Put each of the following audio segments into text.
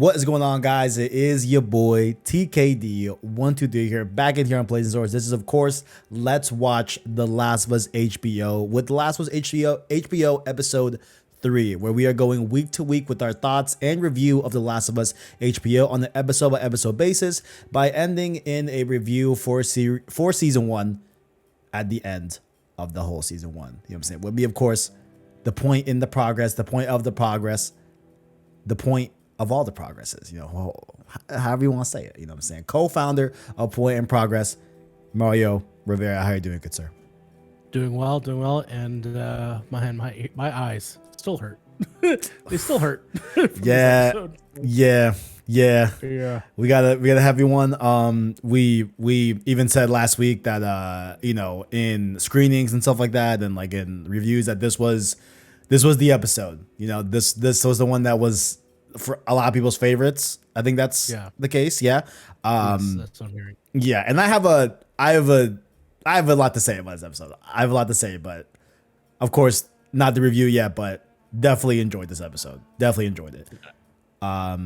What is going on, guys? It is your boy TKD123 here, back in here on Plays and Swords. This is, of course, Let's Watch The Last of Us HBO with The Last of Us HBO episode 3, where we are going week to week with our thoughts and review of The Last of Us HBO on an episode by episode basis, by ending in a review for season 1 at the end of the whole season 1. You know what I'm saying? Would be, of course, the point in the progress, the point of the progress, the point of all the progresses, you know, however you want to say it, you know what I'm saying? Co-founder of Point in Progress, Mario Rivera. How are you doing, good sir? Doing well, and my eyes still hurt. They still hurt. Yeah. We gotta have you on. We even said last week that you know, in screenings and stuff like that, and like in reviews, that this was the episode. You know, this was the one that was for a lot of people's favorites. I think that's the case. Yeah. That's what I'm hearing. Yeah, and I have a lot to say about this episode. I have a lot to say, but of course not the review yet, but definitely enjoyed this episode. Definitely enjoyed it. How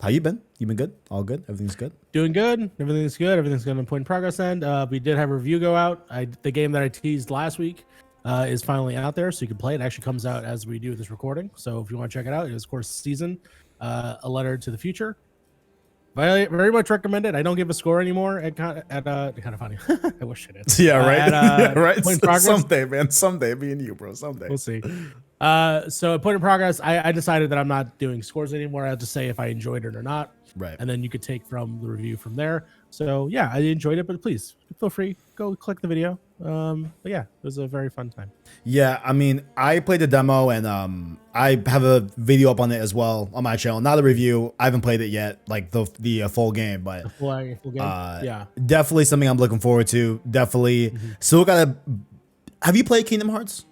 you been? You been good? All good? Everything's good? Doing good. Everything's good. Everything's going to Point in Progress end. We did have a review go out. The game that I teased last week is finally out there, so you can play it. It actually comes out as we do this recording. So if you want to check it out, it is, of course, Season, A Letter to the Future. I very much recommend it. I don't give a score anymore at kind of funny. I wish I did. Yeah, right. At, yeah, right. Point in Progress. Someday, man. Someday, me and you, bro. Someday. We'll see. So at Point in Progress, I decided that I'm not doing scores anymore. I'll just say if I enjoyed it or not. Right. And then you could take from the review from there. So yeah, I enjoyed it, but please feel free, go click the video. But yeah, it was a very fun time. Yeah, I mean, I played the demo, and I have a video up on it as well on my channel. Not a review. I haven't played it yet, like the full game, but The full game. Yeah, definitely something I'm looking forward to. Definitely. Still gotta. Have you played Kingdom Hearts?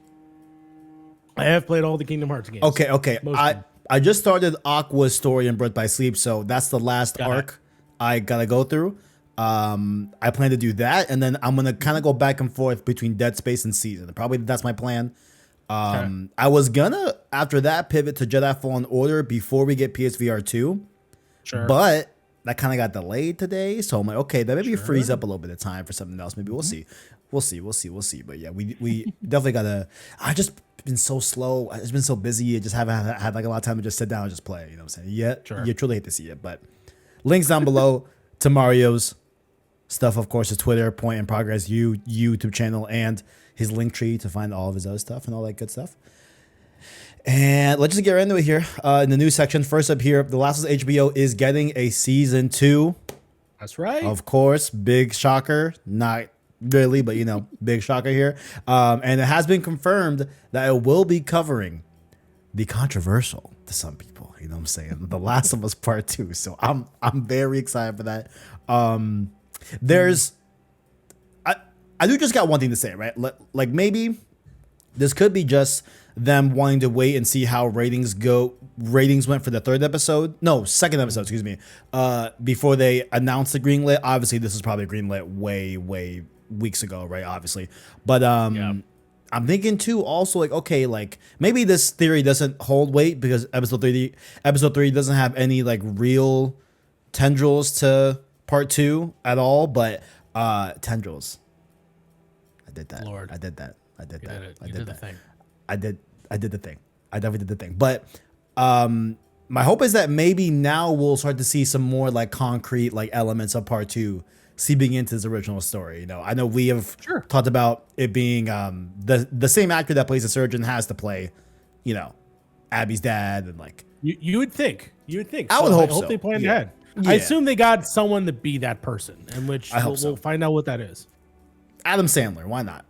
I have played all the Kingdom Hearts games. Okay. Most of them. I just started Aqua's story in Birth by Sleep, so that's the last arc I gotta go through. I plan to do that, and then I'm gonna kind of go back and forth between Dead Space and Season. Probably that's my plan. I was gonna, after that, pivot to Jedi Fallen Order before we get PSVR 2. Sure. But that kind of got delayed today, so I'm like, okay, that maybe frees up a little bit of time for something else. Maybe we'll see. We'll see. But yeah, we definitely gotta. I just been so slow. It's been so busy. I just haven't had like a lot of time to just sit down and just play. You know what I'm saying? Yeah, Sure. You truly hate to see it. But links down below to Mario's stuff, of course, his Twitter, Point in Progress, YouTube channel, and his link tree to find all of his other stuff and all that good stuff. And let's just get right into it here. In the news section, first up here, The Last of Us HBO is getting a season 2. That's right. Of course, big shocker. Not really, but you know, big shocker here. And it has been confirmed that it will be covering the controversial, to some people, you know what I'm saying, The Last of Us Part 2. So I'm very excited for that. There's I do just got one thing to say, right? Like maybe this could be just them wanting to wait and see how ratings went for the second episode, excuse me, before they announced the greenlit. Obviously this was probably greenlit way weeks ago, right? Obviously, but I'm thinking too also, like, okay, like maybe this theory doesn't hold weight because episode 3 doesn't have any like real tendrils to part 2 at all, but tendrils. I did that. Lord. I did that. I did the thing. I did the thing. I definitely did the thing. But my hope is that maybe now we'll start to see some more like concrete like elements of part 2 seeping into his original story. You know, I know we have talked about it being the same actor that plays the surgeon has to play, you know, Abby's dad, and like You would think. I would hope I hope so. they planned Yeah. ahead. Yeah. I assume they got someone to be that person, in which I hope so. we'll find out what that is. Adam Sandler. Why not?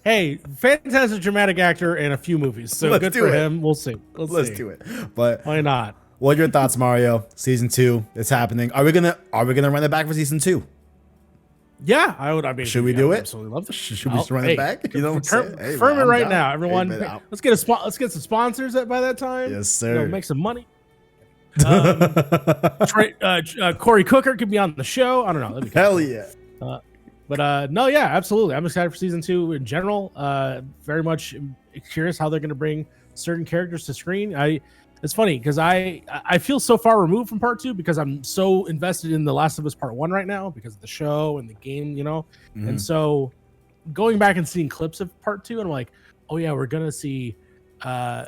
Hey, fantastic dramatic actor in a few movies, so Let's good do for it. him. We'll see. Let's do it. But Why not? what are your thoughts, Mario? Season 2, it's happening. Are we gonna run it back for season 2? Yeah, I would. I mean, Should we do it? Absolutely love this. Should we just run it back? You know what I'm saying? Hey, Confirm man, it I'm right down. now, everyone. Hey, man, let's get some sponsors by that time. Yes, You know, sir. make some money. Corey Cooker could be on the show. I don't know. That'd be Hell yeah. But no, yeah, absolutely. I'm excited for season 2 in general. Very much curious how they're going to bring certain characters to screen. it's funny because I feel so far removed from part 2 because I'm so invested in The Last of Us Part 1 right now because of the show and the game, you know. Mhm. And so going back and seeing clips of part 2, and I'm like, oh yeah, we're gonna see we're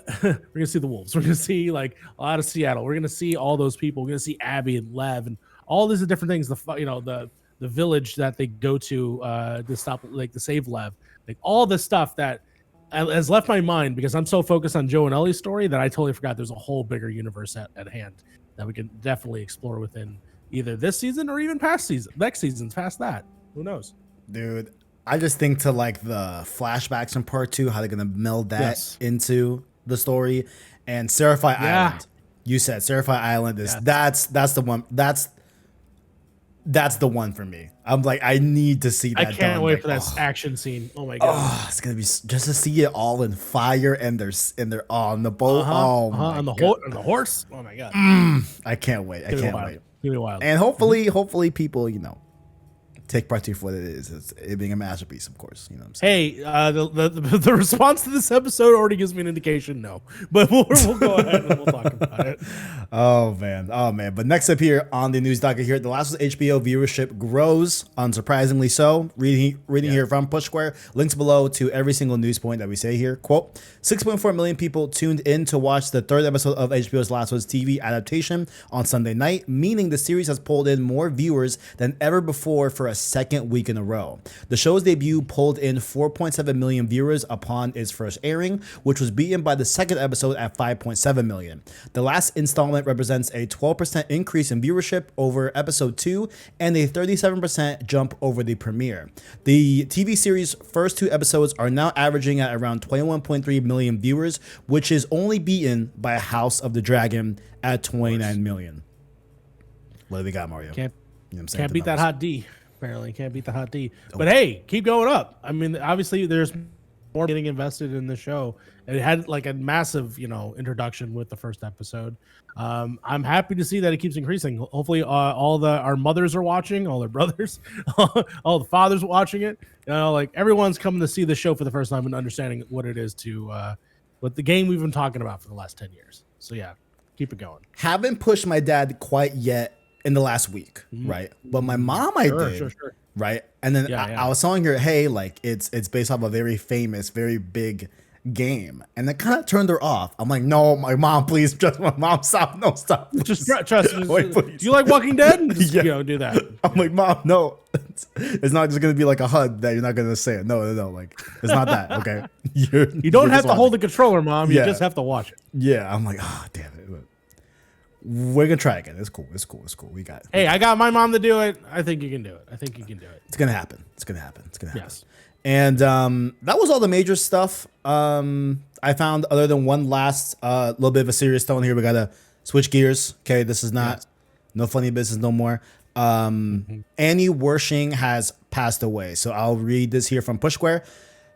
gonna see the wolves, we're gonna see like a lot of Seattle, we're gonna see all those people, we're gonna see Abby and Lev and all these different things, the village that they go to stop, like, to save Lev, like all the stuff that has left my mind because I'm so focused on Joe and Ellie's story that I totally forgot there's a whole bigger universe at hand that we can definitely explore within either this season or even next season's past that. Who knows? Dude, I just think to like the flashbacks in part 2, how they're gonna meld that Yes. into the story. And Seraphi Yeah. Island, you said Seraphi Island is Yes. that's the one that's the one for me. I'm like, I need to see that. I can't wait like, for that action scene. Oh my god! Oh, it's gonna be just to see it all in fire and they're on the boat. Oh my on the god, on the horse. Oh my god! I can't wait. I can't wait. Give me wild. And hopefully people, take part 2 for what it is. It's it being a masterpiece, of course. You know what I'm saying? Hey, the response to this episode already gives me an indication. No, but we'll go ahead and we'll talk about it. Oh man. But next up here on the news docket here, The Last of Us HBO viewership grows, unsurprisingly so. Reading here from Push Square. Links below to every single news point that we say here. Quote: 6.4 million people tuned in to watch the 3rd episode of HBO's Last of Us TV adaptation on Sunday night, meaning the series has pulled in more viewers than ever before for a second week in a row. The show's debut pulled in 4.7 million viewers upon its first airing, which was beaten by the second episode at 5.7 million. The last installment represents a 12% increase in viewership over episode 2 and a 37% jump over the premiere. The TV series' first 2 episodes are now averaging at around 21.3 million viewers, which is only beaten by House of the Dragon at 29 million. What do we got, Mario? Can't You know what I'm saying? can't The beat that numbers. hot D. Apparently, can't beat the hot D. But hey, keep going up. I mean, obviously, there's more getting invested in the show. It had like a massive, introduction with the first episode. I'm happy to see that it keeps increasing. Hopefully, all our mothers are watching, all their brothers, all the fathers watching it. Like everyone's coming to see the show for the first time and understanding what it is to what the game we've been talking about for the last 10 years. So yeah, keep it going. Haven't pushed my dad quite yet in the last week, right? But my mom, I did, Sure. right? And then Yeah, I was telling her, hey, like it's based off a very famous, very big game, and that kind of turned her off. I'm like, no, my mom, please, just my mom, stop, no, stop, Just trust. Wait, Do please. you like Walking Dead? Just, Yeah. do that. I'm like, mom, no, it's not just gonna be like a HUD that you're not gonna say it. No, like it's not that. Okay, You don't have to hold the controller, Mom. You Yeah. just have to watch it. Yeah, I'm like, oh, damn it. We're gonna try again. It's cool. We got it. Hey, I got my mom to do it. I think you can do it. It's gonna happen. Yes. And that was all the major stuff I found, other than one last little bit of a serious tone here. We gotta switch gears. Okay, this is not no funny business no more. Annie Wersching has passed away. So I'll read this here from Push Square.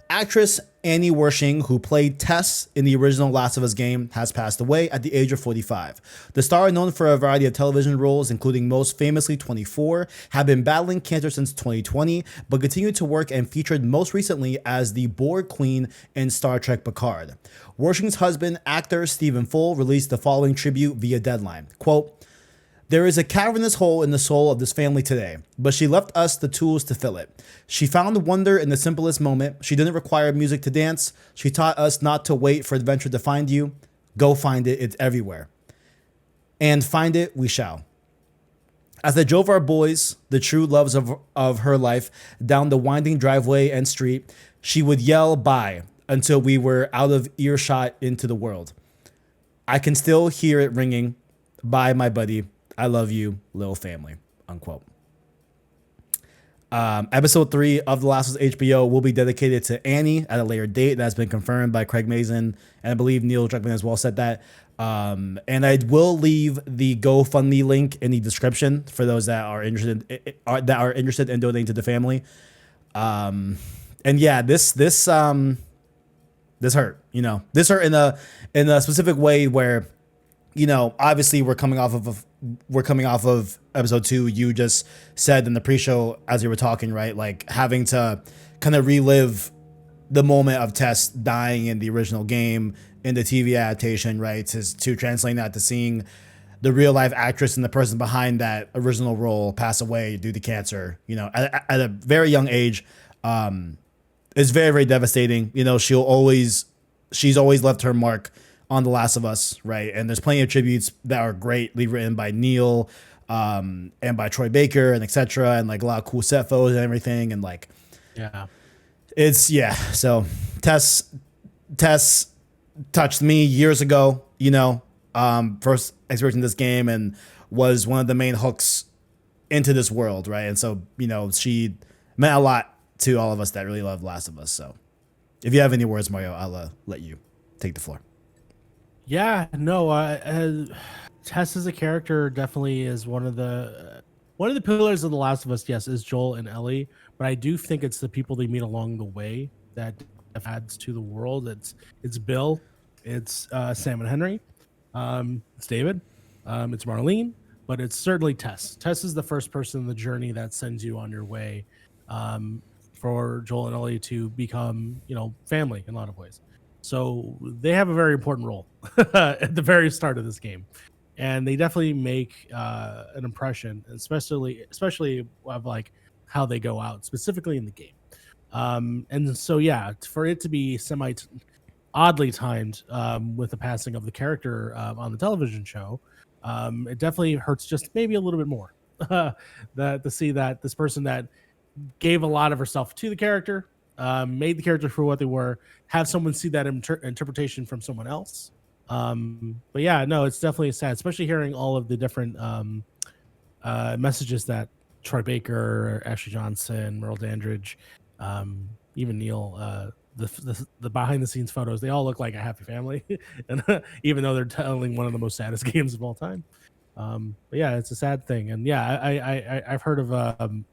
Actress Annie Wersching, who played Tess in the original Last of Us game, has passed away at the age of 45. The star, known for a variety of television roles, including most famously 24, had been battling cancer since 2020, but continued to work and featured most recently as the Borg Queen in Star Trek Picard. Wersching's husband, actor Stephen Full, released the following tribute via Deadline. Quote, "There is a cavernous hole in the soul of this family today, but she left us the tools to fill it. She found wonder in the simplest moment. She didn't require music to dance. She taught us not to wait for adventure to find you. Go find it, it's everywhere. And find it we shall." As they drove our boys, the true loves of her life, down the winding driveway and street, she would yell bye until we were out of earshot into the world. I can still hear it ringing. Bye, my buddy. I love you, little family, unquote. Episode 3 of The Last of Us HBO will be dedicated to Annie at a later date. That's been confirmed by Craig Mazin, and I believe Neil Druckmann as well said that. And I will leave the GoFundMe link in the description for those that are interested in donating to the family. And yeah, this hurt. This hurt in a specific way where, obviously we're coming off of episode 2. You just said in the pre-show as you were talking, right? Like having to kind of relive the moment of Tess dying in the original game in the TV adaptation, right? To translating that to seeing the real life actress and the person behind that original role pass away due to cancer, at a very young age, is very, very devastating. She's always left her mark on The Last of Us, right? And there's plenty of tributes that are greatly written by Neil, and by Troy Baker and etc. And like a lot of cool set photos and everything. And like, Yeah. So Tess touched me years ago, first experiencing this game and was one of the main hooks into this world, right? And so, she meant a lot to all of us that really love Last of Us. So if you have any words, Mario, I'll let you take the floor. Yeah, no, Tess as a character definitely is one of the pillars of The Last of Us. Yes, is Joel and Ellie, but I do think it's the people they meet along the way that adds to the world. It's Bill, it's Sam and Henry, it's David, it's Marlene, but it's certainly Tess. Tess is the first person in the journey that sends you on your way, for Joel and Ellie to become, family in a lot of ways. So they have a very important role at the very start of this game, and they definitely make an impression, especially of like how they go out, specifically in the game. And so yeah, for it to be oddly timed, with the passing of the character on the television show, it definitely hurts just maybe a little bit more that to see that this person that gave a lot of herself to the character, made the character for what they were, have someone see that interpretation from someone else. But yeah, no, it's definitely sad, especially hearing all of the different messages that Troy Baker, Ashley Johnson, Merle Dandridge, even Neil, the behind the scenes photos, they all look like a happy family, and even though they're telling one of the most saddest games of all time. But yeah, it's a sad thing, and yeah, I've heard of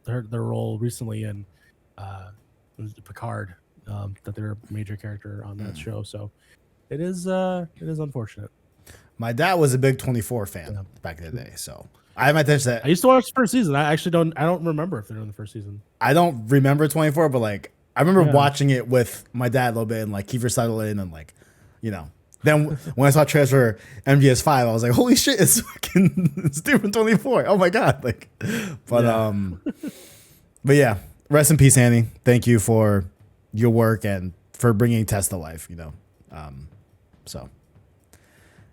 their role recently in Picard, that they're a major character on that show. So it is unfortunate. My dad was a big 24 fan back in the day, so I might touch that. I used to watch the first season. I don't remember if they're in the first season. I don't remember 24, but like I remember watching it with my dad a little bit and like Kiefer Sutherland and like, Then when I saw Treasure MGS5, I was like, "Holy shit! It's different 24. Oh my god!" Like, but yeah, rest in peace, Annie. Thank you for your work and for bringing Tess to life. So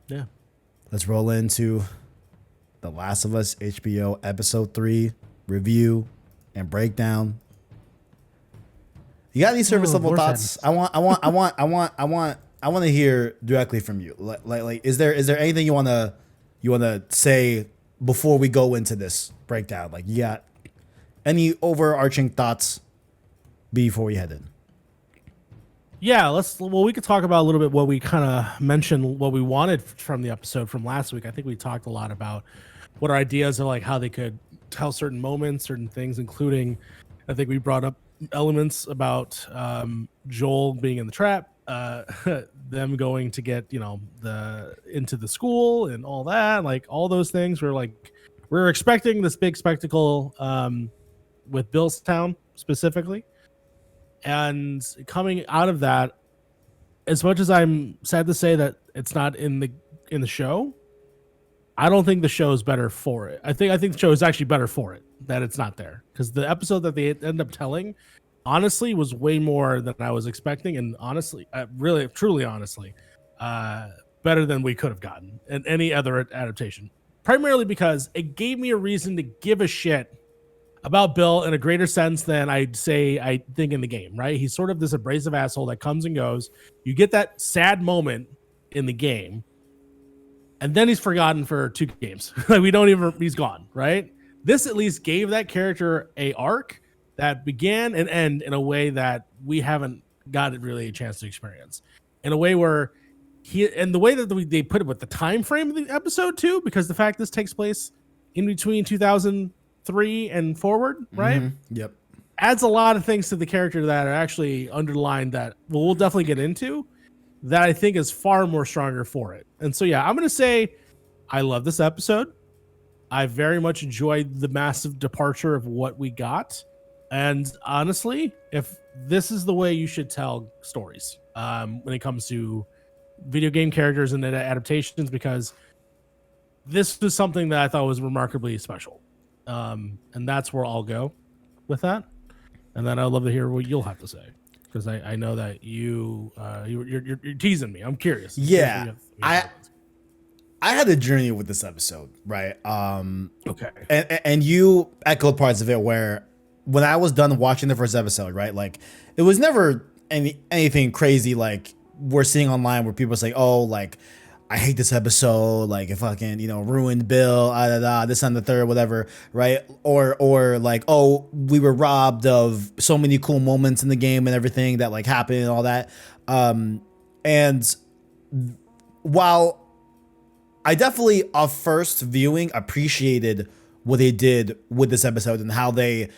yeah, let's roll into The Last of Us HBO episode 3 review and breakdown. You got any service level thoughts? I want to hear directly from you. Like, is there anything you wanna say before we go into this breakdown? Like, you got any overarching thoughts before we head in? Yeah, we could talk about a little bit what we kind of mentioned, what we wanted from the episode from last week. I think we talked a lot about what our ideas are, like how they could tell certain moments, certain things, including, I think we brought up elements about Joel being in the trap, them going to get into the school and all that, like all those things. We're expecting this big spectacle with Billstown specifically, and coming out of that, as much as I'm sad to say that it's not in the show, I don't think the show is better for it. I think the show is actually better for it that it's not there, because the episode that they end up telling, honestly, was way more than I was expecting, and honestly, really, truly, honestly, better than we could have gotten in any other adaptation. Primarily because it gave me a reason to give a shit about Bill in a greater sense than I think in the game, right? He's sort of this abrasive asshole that comes and goes. You get that sad moment in the game, and then he's forgotten for 2 games. He's gone, right? This at least gave that character a arc that began and end in a way that we haven't got really a chance to experience. In a way where the way that they put it with the time frame of the episode too, because the fact this takes place in between 2003 and forward, right? Mm-hmm. Yep. Adds a lot of things to the character that are actually underlined that we'll definitely get into, that I think is far more stronger for it. And so, yeah, I'm going to say I love this episode. I very much enjoyed the massive departure of what we got. And honestly, if this is the way you should tell stories, when it comes to video game characters and adaptations, because this was something that I thought was remarkably special. And that's where I'll go with that. And then I'd love to hear what you'll have to say, because I know that you're teasing me. I'm curious. Yeah, I had a journey with this episode, right? Okay. And you echoed parts of it where when I was done watching the first episode, right? Like it was never anything crazy like we're seeing online where people say, oh, like I hate this episode, like it fucking, ruined Bill, this and the third, whatever, right? Or like, oh, we were robbed of so many cool moments in the game and everything that like happened and all that. And while I definitely, off first viewing, appreciated what they did with this episode and how they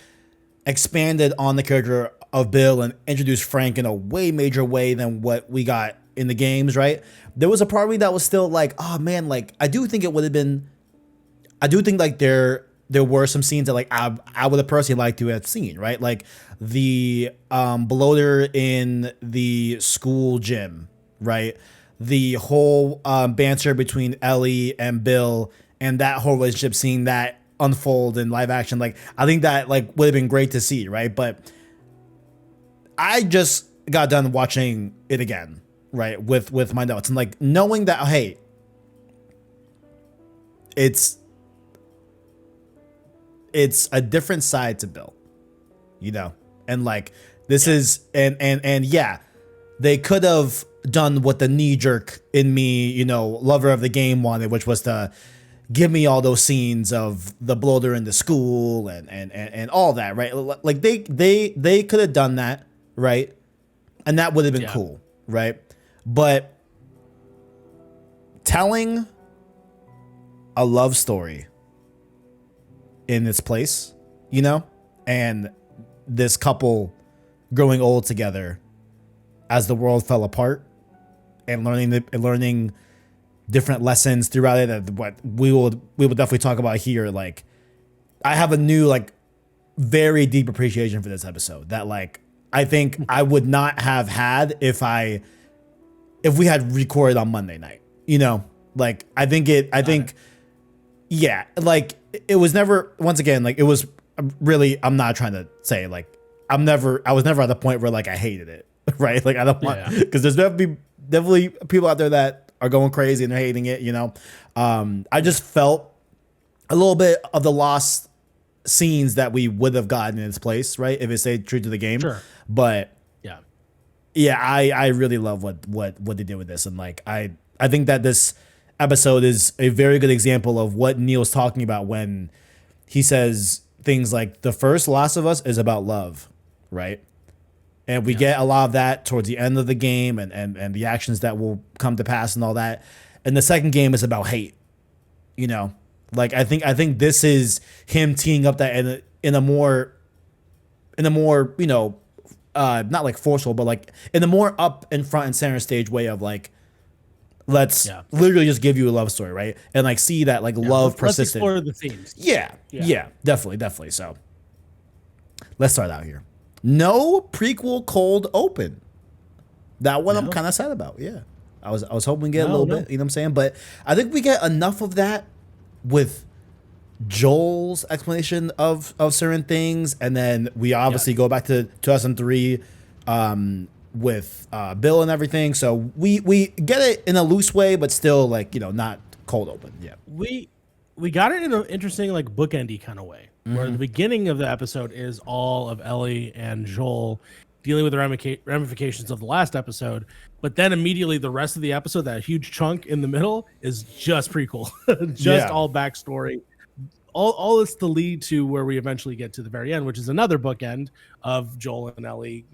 expanded on the character of Bill and introduced Frank in a way major way than what we got in the games, right? There was a part of me that was still like, oh man, like I do think like there were some scenes that like I would have personally liked to have seen, right? Like the bloater in the school gym, right? The whole banter between Ellie and Bill and that whole relationship, seeing that unfold in live action, like I think that like would have been great to see, right? But I just got done watching it again, right, with my notes and like knowing that, hey, it's a different side to Bill, and like this is and yeah, they could have done what the knee jerk in me, lover of the game wanted, which was to give me all those scenes of the bloater in the school and all that, right? Like they could have done that, right? And that would have been cool, right? But telling a love story in this place, and this couple growing old together as the world fell apart and learning different lessons throughout it, that what we will definitely talk about here. Like I have a new, like, very deep appreciation for this episode that like I think I would not have had if we had recorded on Monday night, like I think yeah, like it was never, once again, like it was really, I'm not trying to say like I was never at the point where like I hated it, right? Like I don't want, because there's definitely people out there that are going crazy and they're hating it, I just felt a little bit of the lost scenes that we would have gotten in its place, right, if it stayed true to the game. Sure. But yeah, I really love what they did with this, and like I think that this episode is a very good example of what Neil's talking about when he says things like the first Last of Us is about love, right? And we get a lot of that towards the end of the game and the actions that will come to pass and all that. And the second game is about hate, like I think this is him teeing up that in a more not like forceful, but like in a more up and front and center stage way of like, let's literally just give you a love story, right? And like see that like love persistent. Let's explore the themes. Yeah, definitely. So let's start out here. No prequel cold open. That one I'm kind of sad about. Yeah, I was hoping we get a little bit. You know what I'm saying? But I think we get enough of that with Joel's explanation of certain things, and then we obviously go back to 2003 with Bill and everything. So we get it in a loose way, but still like not cold open. Yeah, we got it in an interesting like bookendy kind of way, where the beginning of the episode is all of Ellie and Joel dealing with the ramifications of the last episode, but then immediately the rest of the episode, that huge chunk in the middle, is just prequel, all backstory. All this to lead to where we eventually get to the very end, which is another bookend of Joel and Ellie,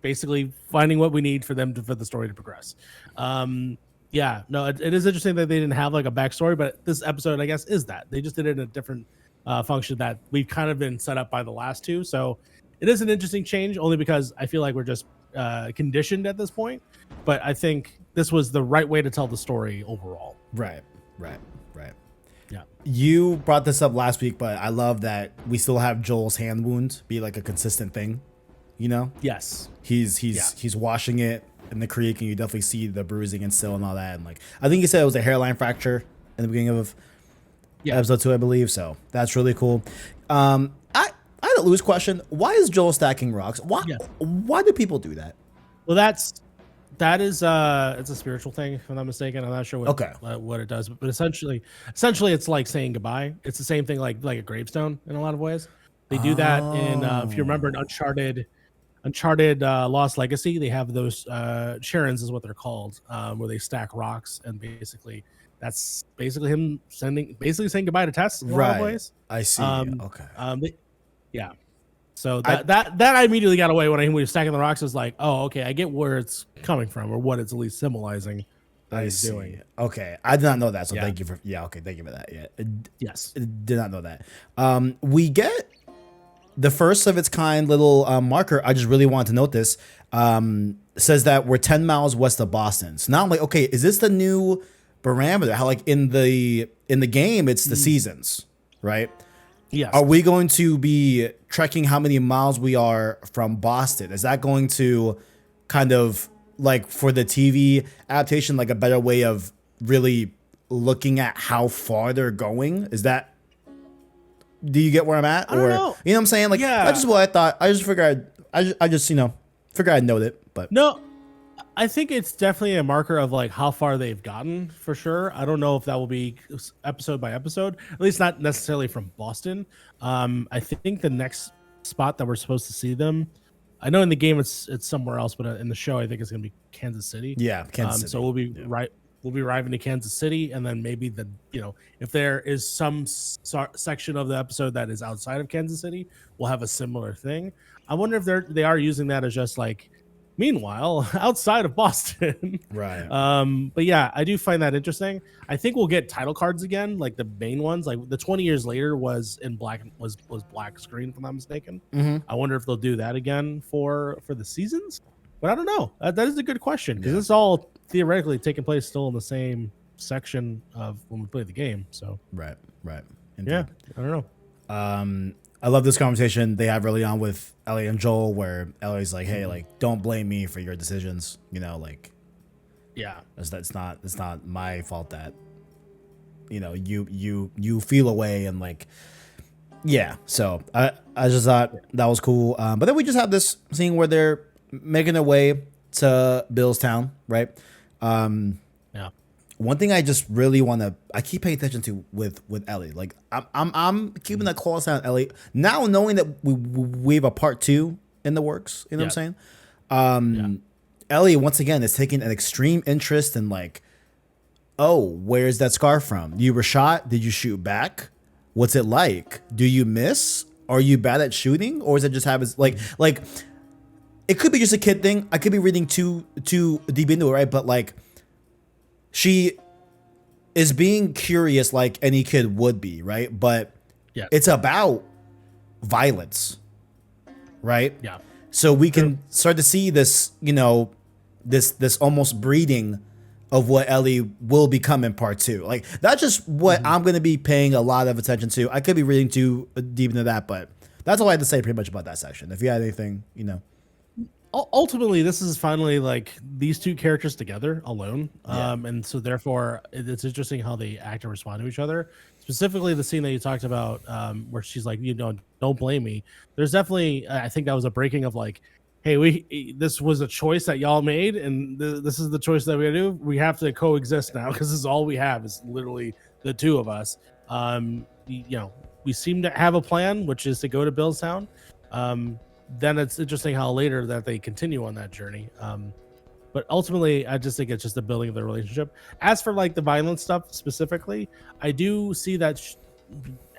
basically finding what we need for the story to progress. It is interesting that they didn't have like a backstory, but this episode, I guess, is that they just did it in a different function that we've kind of been set up by the last two. So it is an interesting change, only because I feel like we're just conditioned at this point. But I think this was the right way to tell the story overall. Right. Yeah. You brought this up last week, but I love that we still have Joel's hand wound be like a consistent thing. Yes. He's washing it in the creek, and you definitely see the bruising and still and all that. And like, I think you said it was a hairline fracture in the beginning of episode 2, I believe. So that's really cool. I had a loose question. Why is Joel stacking rocks? Why do people do that? Well, that is it's a spiritual thing, if I'm not mistaken. I'm not sure what it does, but essentially it's like saying goodbye. It's the same thing like a gravestone in a lot of ways. They do that in if you remember in Uncharted Lost Legacy, they have those Sharons is what they're called, where they stack rocks, and basically that's basically him saying goodbye to Tess in a lot of ways. I see. Yeah. So that I immediately got away when he was stacking the rocks. I was like, oh, okay, I get where it's coming from, or what it's at least symbolizing. I see. Doing. Okay, I did not know that. So thank you for thank you for that. Yeah. Yes. Did not know that. We get the first of its kind little marker. I just really wanted to note this. Says that we're 10 miles west of Boston. So now I'm like, okay, is this the new parameter? How like in the game it's the seasons, right? Yes. Are we going to be tracking how many miles we are from Boston? Is that going to kind of like for the TV adaptation, like a better way of really looking at how far they're going? Is that, do you get where I'm at? I don't know. You know what I'm saying? Like, that's just what I thought. I just figured I just figured I'd note it, but no, I think it's definitely a marker of like how far they've gotten for sure. I don't know if that will be episode by episode, at least not necessarily from Boston. I think the next spot that we're supposed to see them, I know in the game it's somewhere else, but in the show I think it's going to be Kansas City. Yeah, Kansas City. So we'll be we'll be arriving to Kansas City, and then maybe if there is some section of the episode that is outside of Kansas City, we'll have a similar thing. I wonder if they are using that as just like, meanwhile, outside of Boston. Right. But yeah, I do find that interesting. I think we'll get title cards again, like the main ones. Like the 20 years later was in black, was black screen, if I'm not mistaken. Mm-hmm. I wonder if they'll do that again for the seasons. But I don't know. That is a good question, because it's all theoretically taking place still in the same section of when we play the game. So right. Indeed. Yeah, I don't know. I love this conversation they have early on with Ellie and Joel, where Ellie's like, "Hey, like, don't blame me for your decisions. You know, like, it's not my fault that, you know, you feel away and like, yeah." So I just thought that was cool. But then we just have this scene where they're making their way to Billstown, right? One thing I just really want to, I keep paying attention to with Ellie. Like I'm keeping a close eye on Ellie now, knowing that we have a part 2 in the works. You know what I'm saying? Ellie once again is taking an extreme interest in like, oh, where's that scar from? You were shot. Did you shoot back? What's it like? Do you miss? Are you bad at shooting, or is it just happens like? It could be just a kid thing. I could be reading too deep into it, right? But like, she is being curious like any kid would be, right? But it's about violence, right? Yeah. So we can start to see this, you know, this almost breeding of what Ellie will become in part 2. Like, that's just what I'm going to be paying a lot of attention to. I could be reading too deep into that, but that's all I had to say pretty much about that section. If you had anything, you know. Ultimately, this is finally like these two characters together alone. And so therefore it's interesting how they act and respond to each other. Specifically the scene that you talked about, where she's like, you know, don't blame me. There's definitely, I think that was a breaking of like, hey, this was a choice that y'all made, and this is the choice that we do. We have to coexist now, because this is all we have is literally the two of us. You know, we seem to have a plan, which is to go to Billstown. Then it's interesting how later that they continue on that journey. But ultimately, I just think it's just the building of their relationship. As for like the violent stuff specifically, I do see that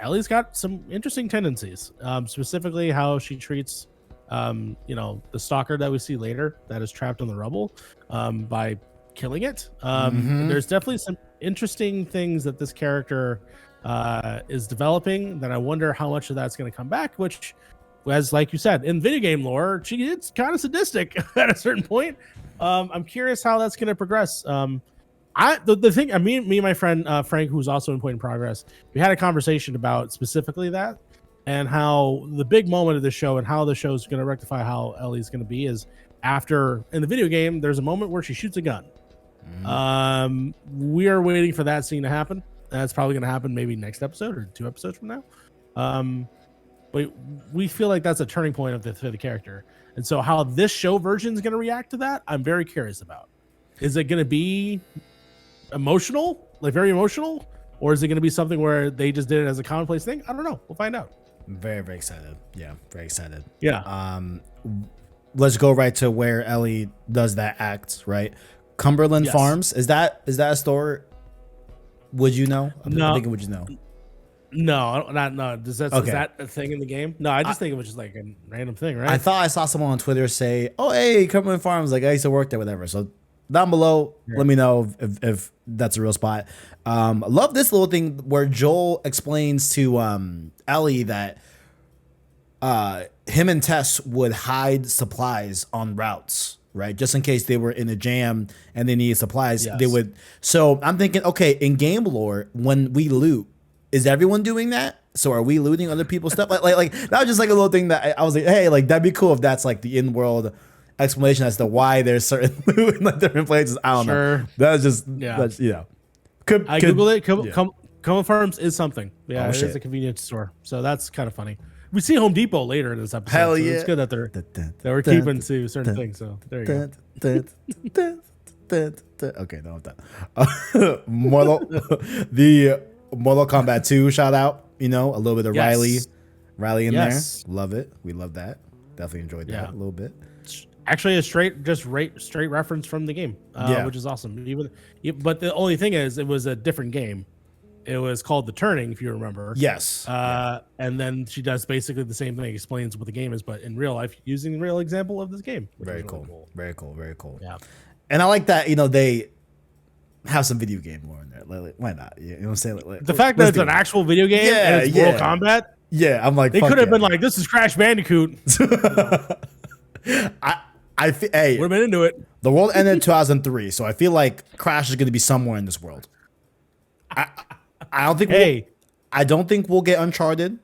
Ellie's got some interesting tendencies. Specifically, how she treats, you know, the stalker that we see later that is trapped in the rubble, by killing it. There's definitely some interesting things that this character is developing that I wonder how much of that's going to come back, which, as like you said, in video game lore, she is kind of sadistic at a certain point. I'm curious how that's going to progress. The thing, me and my friend Frank, who's also in Point in Progress, we had a conversation about specifically that, and how the big moment of the show and how the show is going to rectify how Ellie's going to be is after in the video game, there's a moment where she shoots a gun. We are waiting for that scene to happen. That's probably going to happen maybe next episode or 2 episodes from now. But we feel like that's a turning point for the character. And so how this show version is going to react to that, I'm very curious about. Is it going to be emotional, like very emotional? Or is it going to be something where they just did it as a commonplace thing? I don't know. We'll find out. Very, very excited. Yeah, very excited. Yeah. Let's go right to where Ellie does that act, right? Cumberland Farms. Is that a store? Would you know? No. I'm thinking, would you know? No, no. Is that a thing in the game? No, I just think it was just like a random thing, right? I thought I saw someone on Twitter say, "Oh, hey, Cumberland Farms, like I used to work there, whatever." So down below, let me know if that's a real spot. I love this little thing where Joel explains to Ellie that him and Tess would hide supplies on routes, right? Just in case they were in a jam and they needed supplies, they would. So I'm thinking, okay, in game lore, when we loot, is everyone doing that? So are we looting other people's stuff? Like that was just like a little thing that I was like, hey, like that'd be cool if that's like the in-world explanation as to why there's certain loot in like different places. I don't know. That's just that's, you know. I googled it. Cumberland Farms is something. Yeah, it is a convenience store. So that's kind of funny. We see Home Depot later in this episode. Hell yeah! So it's good that we're keeping to certain things. So there you go. Okay, no, I'm done. The Mortal Kombat 2 shout out. You know, a little bit of Riley in there. Love it. We love that. Definitely enjoyed that a little bit. Actually, a straight reference from the game, which is awesome. But the only thing is, it was a different game. It was called The Turning, if you remember. Yes. And then she does basically the same thing, explains what the game is, but in real life, using the real example of this game. Very cool. Very cool. Very cool. Yeah. And I like that, you know, they have some video game lore in there. Like, why not? You know what I'm saying? Like, the fact that it's an actual video game and it's Mortal Kombat. Yeah, I'm like, they could have been like, this is Crash Bandicoot. Hey, would have been into it. The world ended in 2003, so I feel like Crash is going to be somewhere in this world. I don't think. I don't think we'll get Uncharted.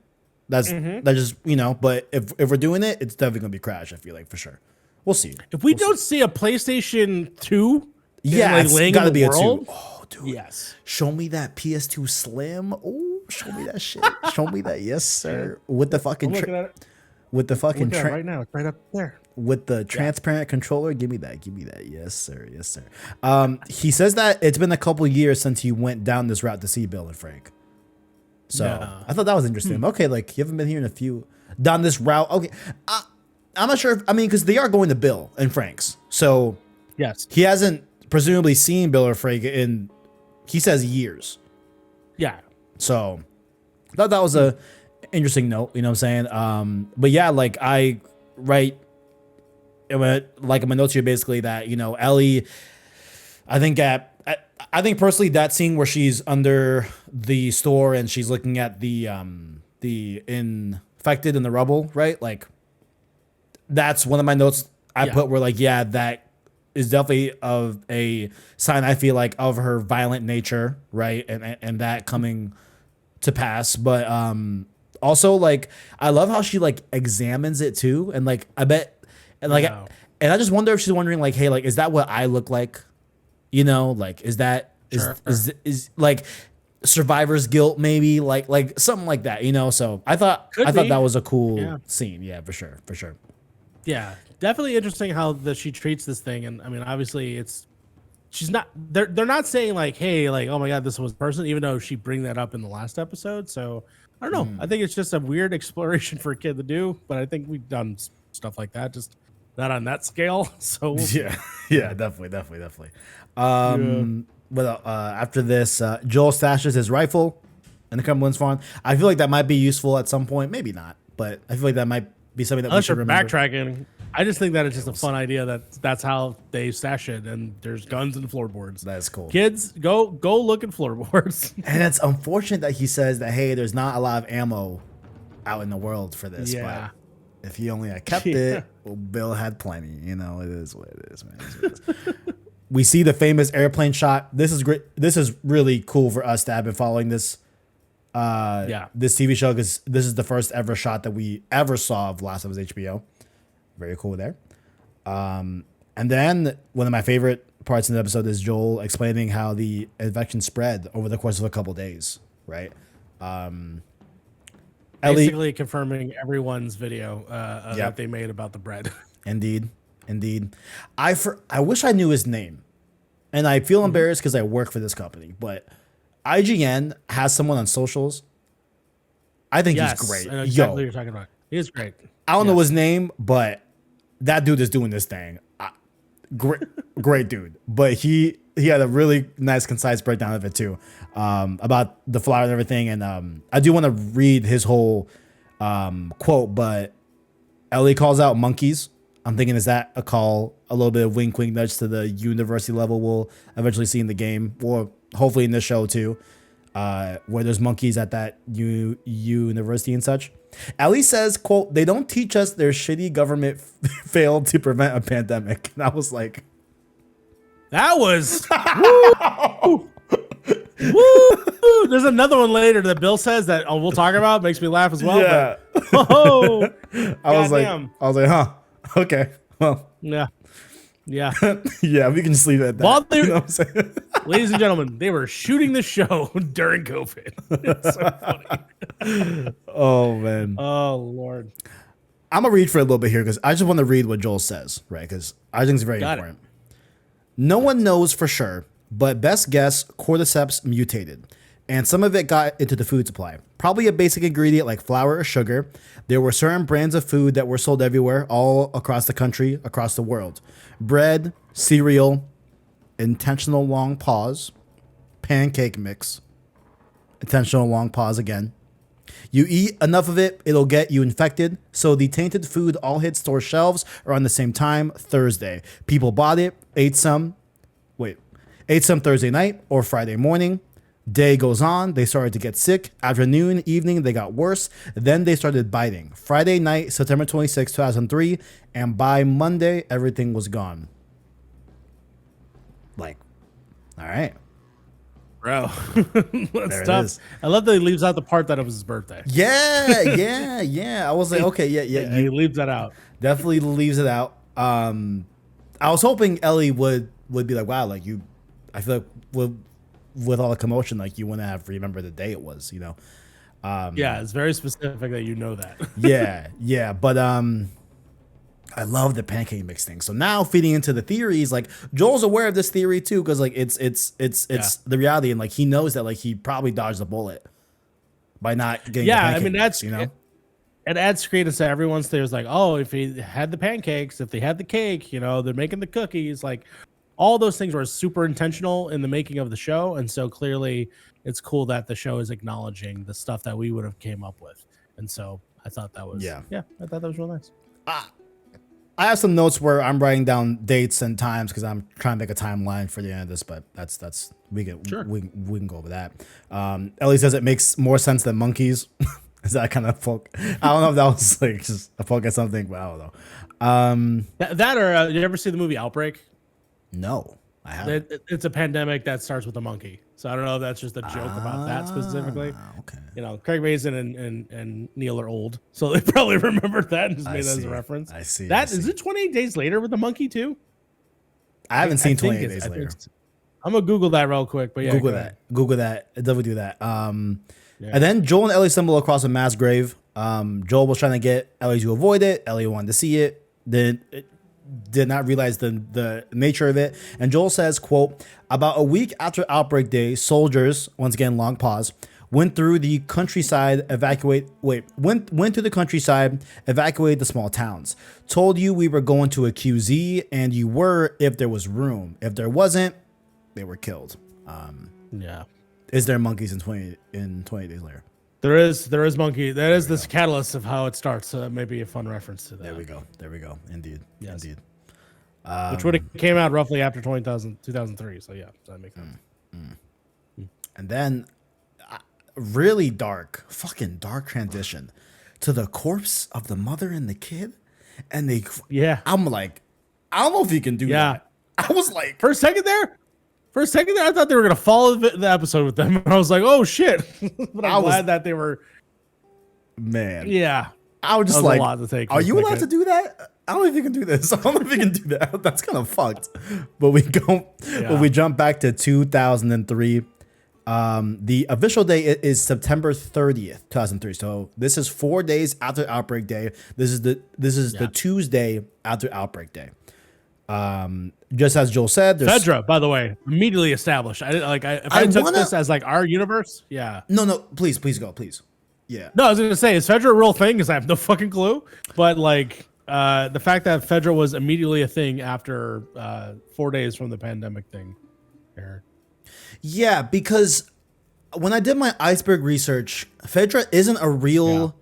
That's just, you know. But if we're doing it, it's definitely going to be Crash. I feel like for sure. We'll see. If we don't see a PlayStation 2, it's got to be world, a 2. Oh, dude. Yes. Show me that PS2 Slim. Oh, show me that shit. Show me that. Yes, sir. With the fucking right now, it's right up there. With the transparent controller, give me that. Yes, sir. Yes, sir. He says that it's been a couple years since he went down this route to see Bill and Frank. So I thought that was interesting. Okay, like you haven't been here in a few down this route. Okay, I'm not sure. Because they are going to Bill and Frank's. So yes, he hasn't presumably seen Bill or Frank in, he says, years. Yeah. So I thought that was a interesting note. You know what I'm saying? But yeah, like I write. Like in my notes here, basically that, you know, Ellie, I think personally that scene where she's under the store and she's looking at the infected and the rubble, right? Like that's one of my notes I put where like, yeah, that is definitely of a sign, I feel like, of her violent nature, right? And that coming to pass. But also like I love how she like examines it too, and like I bet. And like, and I just wonder if she's wondering, like, hey, like, is that what I look like? You know, like, is that is like survivor's guilt, maybe, like something like that, you know? So I thought that was a cool scene, for sure. Yeah, definitely interesting how she treats this thing, and I mean, obviously, she's not. They're not saying like, hey, like, oh my god, this was a person, even though she bring that up in the last episode. So I don't know. I think it's just a weird exploration for a kid to do, but I think we've done stuff like that, just not on that scale. So definitely. But after this, Joel stashes his rifle in the Cumberland's farm. I feel like that might be useful at some point, maybe not, but I feel like that might be something that we should remember. Backtracking, I just think that it's just a fun idea that's how they stash it, and there's guns and floorboards. That's cool. Kids, go look at floorboards. And it's unfortunate that he says that, hey, there's not a lot of ammo out in the world for this. Yeah. But if he only had kept it, well, Bill had plenty. You know, it is what it is, man. We see the famous airplane shot. This is great. This is really cool for us to have been following this this TV show, because this is the first ever shot that we ever saw of Last of Us HBO. Very cool there. And then one of my favorite parts in the episode is Joel explaining how the infection spread over the course of a couple days, right? Basically confirming everyone's video Yep. that they made about the bread. Indeed. I wish I knew his name, and I feel embarrassed because I work for this company. But IGN has someone on socials. I think he's great. I know exactly what you're talking about. He is great. I don't know his name, but that dude is doing this thing. Great dude. But he had a really nice, concise breakdown of it too, about the flower and everything. And I do want to read his whole quote, but Ellie calls out monkeys. I'm thinking, is that a call, a little bit of wink, wink, nudge to the university level we'll eventually see in the game, or hopefully in this show too, where there's monkeys at that university and such. Ellie says, quote, "They don't teach us their shitty government failed to prevent a pandemic." And I was like, that was woo. Woo. There's another one later that Bill says that we'll talk about. Makes me laugh as well. Yeah. But, I was like, huh. Okay. Well. Yeah. Yeah. Yeah, we can just leave it at that. While You know what I'm saying? ladies and gentlemen, they were shooting the show during COVID. It's so funny. Oh, man. Oh, Lord. I'm going to read for a little bit here because I just want to read what Joel says, right? Because I think it's very important. No one knows for sure, but best guess, cordyceps mutated, and some of it got into the food supply. Probably a basic ingredient like flour or sugar. There were certain brands of food that were sold everywhere, all across the country, across the world. Bread, cereal, intentional long pause, pancake mix, intentional long pause again. You eat enough of it, it'll get you infected. So the tainted food all hit store shelves around the same time, Thursday. People bought it, ate some Thursday night or Friday morning. Day goes on, they started to get sick. Afternoon, evening, they got worse. Then they started biting. Friday night, September 26, 2003, and by Monday, everything was gone. Like, all right. Bro, There that's it tough. is. I love that he leaves out the part that it was his birthday. Yeah. I was like, okay, yeah. He leaves that out. Definitely leaves it out. I was hoping Ellie would be like, wow, like I feel like with all the commotion, like you wouldn't have remembered the day it was, you know? Yeah, it's very specific that you know that. yeah. But I love the pancake mix thing. So now feeding into the theories, like Joel's aware of this theory too, because like it's the reality, and like he knows that like he probably dodged a bullet by not getting. Yeah, the I pancake mean mix, you know. It adds credence to everyone's theories. Like, oh, if he had the pancakes, if they had the cake, you know, they're making the cookies. Like, all those things were super intentional in the making of the show, and so clearly, it's cool that the show is acknowledging the stuff that we would have came up with. And so I thought that was I thought that was real nice. I have some notes where I'm writing down dates and times because I'm trying to make a timeline for the end of this, but that's we can go over that. Ellie says it makes more sense than monkeys. Is that kind of folk? I don't know if that was like just a folk or something, but I don't know. That or did you ever see the movie Outbreak? No, I haven't. It's a pandemic that starts with a monkey. So I don't know if that's just a joke about that specifically. Okay. You know, Craig Mazin and Neil are old, so they probably remembered that and just made that as a reference. I see. Is it 28 Days Later with the monkey too? I haven't seen 28 Days Later. I'm gonna Google that real quick, but yeah, Google that. Definitely do that. And then Joel and Ellie stumble across a mass grave. Joel was trying to get Ellie to avoid it. Ellie wanted to see it. Then it did not realize the nature of it. And Joel says, quote, "About a week after Outbreak Day, soldiers," once again, long pause, "went through the countryside, went to the countryside, evacuate the small towns. Told you we were going to a QZ, and you were if there was room. If there wasn't, they were killed." Yeah. Is there monkeys in 20 Days Later? There is monkey. That is this catalyst of how it starts. So that may be a fun reference to that. There we go. Indeed. Yes. Indeed. Which would have came out roughly after 2003. So yeah, that makes sense. And then really fucking dark transition to the corpse of the mother and the kid. And I'm like, I don't know if you can do that. I was like, for a second there, I thought they were gonna follow the episode with them. And I was like, oh shit! But I'm glad that they were. Man. Yeah. I was just That was like, a lot to take. are you allowed to do that? I don't know if you can do this. I don't know if you can do that. That's kind of fucked. But we jump back to 2003. The official day is September 30th, 2003. So this is 4 days after Outbreak Day. This is the Tuesday after Outbreak Day. Just as Joel said, there's Fedra, by the way, immediately established. If I took this as like our universe, yeah. No, please go, please. Yeah. No, I was gonna say, is Fedra a real thing? Because I have no fucking clue. But like, the fact that Fedra was immediately a thing after 4 days from the pandemic thing. Here. Yeah, because when I did my iceberg research, Fedra isn't a real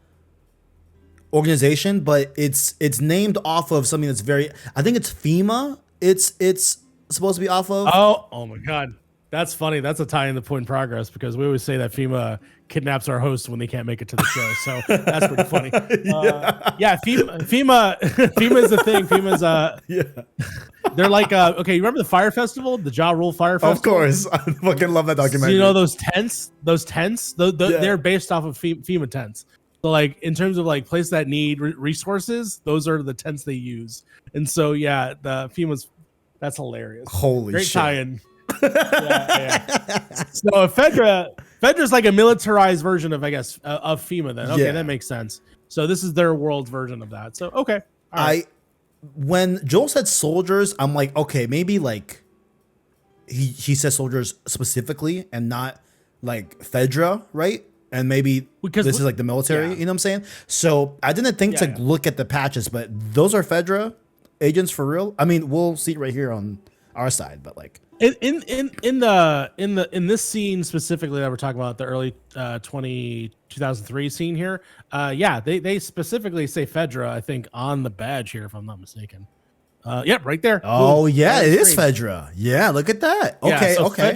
organization, but it's named off of something that's very. I think it's FEMA. It's supposed to be off of. Oh my god, that's funny. That's a tie in the point in progress because we always say that FEMA kidnaps our hosts when they can't make it to the show. So that's pretty funny. FEMA is the thing. FEMA's they're like okay. You remember the fire festival, the Ja Rule Fire Festival? Of course, I fucking love that documentary. So you know those tents? They're based off of FEMA tents. So like in terms of like places that need resources, those are the tents they use. And so the FEMA's that's hilarious. Holy great shit. tie-in. So Fedra's like a militarized version of of FEMA then. Okay, that makes sense. So this is their world version of that. So okay. All right. When Joel said soldiers, I'm like, okay, maybe like he says soldiers specifically and not like Fedra, right? And maybe because this is like the military, you know what I'm saying? So I didn't think to look at the patches, but those are Fedra agents for real. I mean, we'll see right here on our side, but like in this scene specifically that we're talking about, the early 2003 scene here, they specifically say Fedra, I think, on the badge here, if I'm not mistaken. Yep, right there. Oh, boom, yeah, it is Fedra. Yeah, look at that. Okay, okay.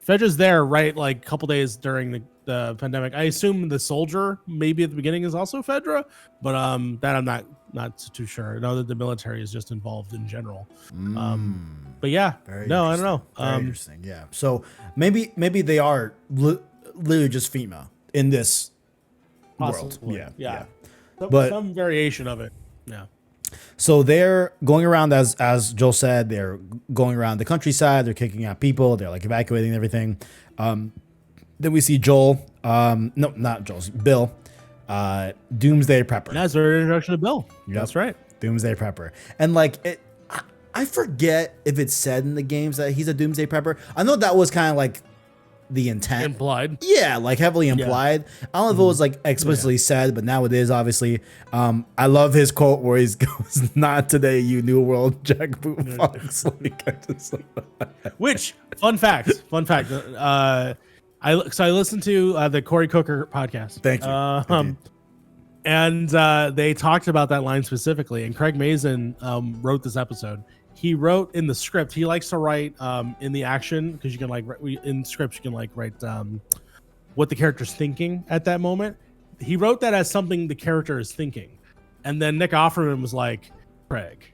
Fedra's there, right? Like a couple days during the pandemic. I assume the soldier maybe at the beginning is also Fedra, but that I'm not too sure. I know that the military is just involved in general. But yeah, I don't know. Very interesting. Yeah. So maybe they are literally just FEMA in this world. Yeah. But some variation of it. Yeah. So they're going around, as Joel said, they're going around the countryside. They're kicking out people. They're like evacuating everything. Then we see Joel. No, not Joel. Bill. Doomsday Prepper. That's our introduction to Bill. Yep. That's right. Doomsday Prepper. And like I forget if it's said in the games that he's a Doomsday Prepper. I know that was kind of like the intent. Implied. Yeah, like heavily implied. I don't know if it was like explicitly said, but now it is obviously. I love his quote where he goes, "Not today, you new world jackboot fox." Which fun fact. I listened to the Corey Cooker podcast. Thank you. And they talked about that line specifically. And Craig Mazin wrote this episode. He wrote in the script. He likes to write in the action because you can like in scripts you can like write what the character's thinking at that moment. He wrote that as something the character is thinking, and then Nick Offerman was like, "Craig,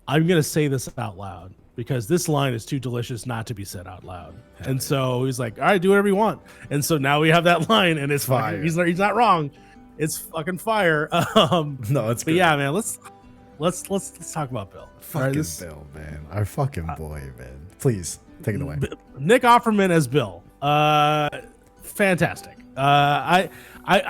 I'm gonna say this out loud because this line is too delicious not to be said out loud." And so he's like, "All right, do whatever you want." And so now we have that line, and it's fire. He's not wrong. It's fucking fire. No, it's good. But yeah, man, let's talk about Bill. Fucking Bill, man. Our fucking boy, man. Please take it away. Nick Offerman as Bill. Fantastic. I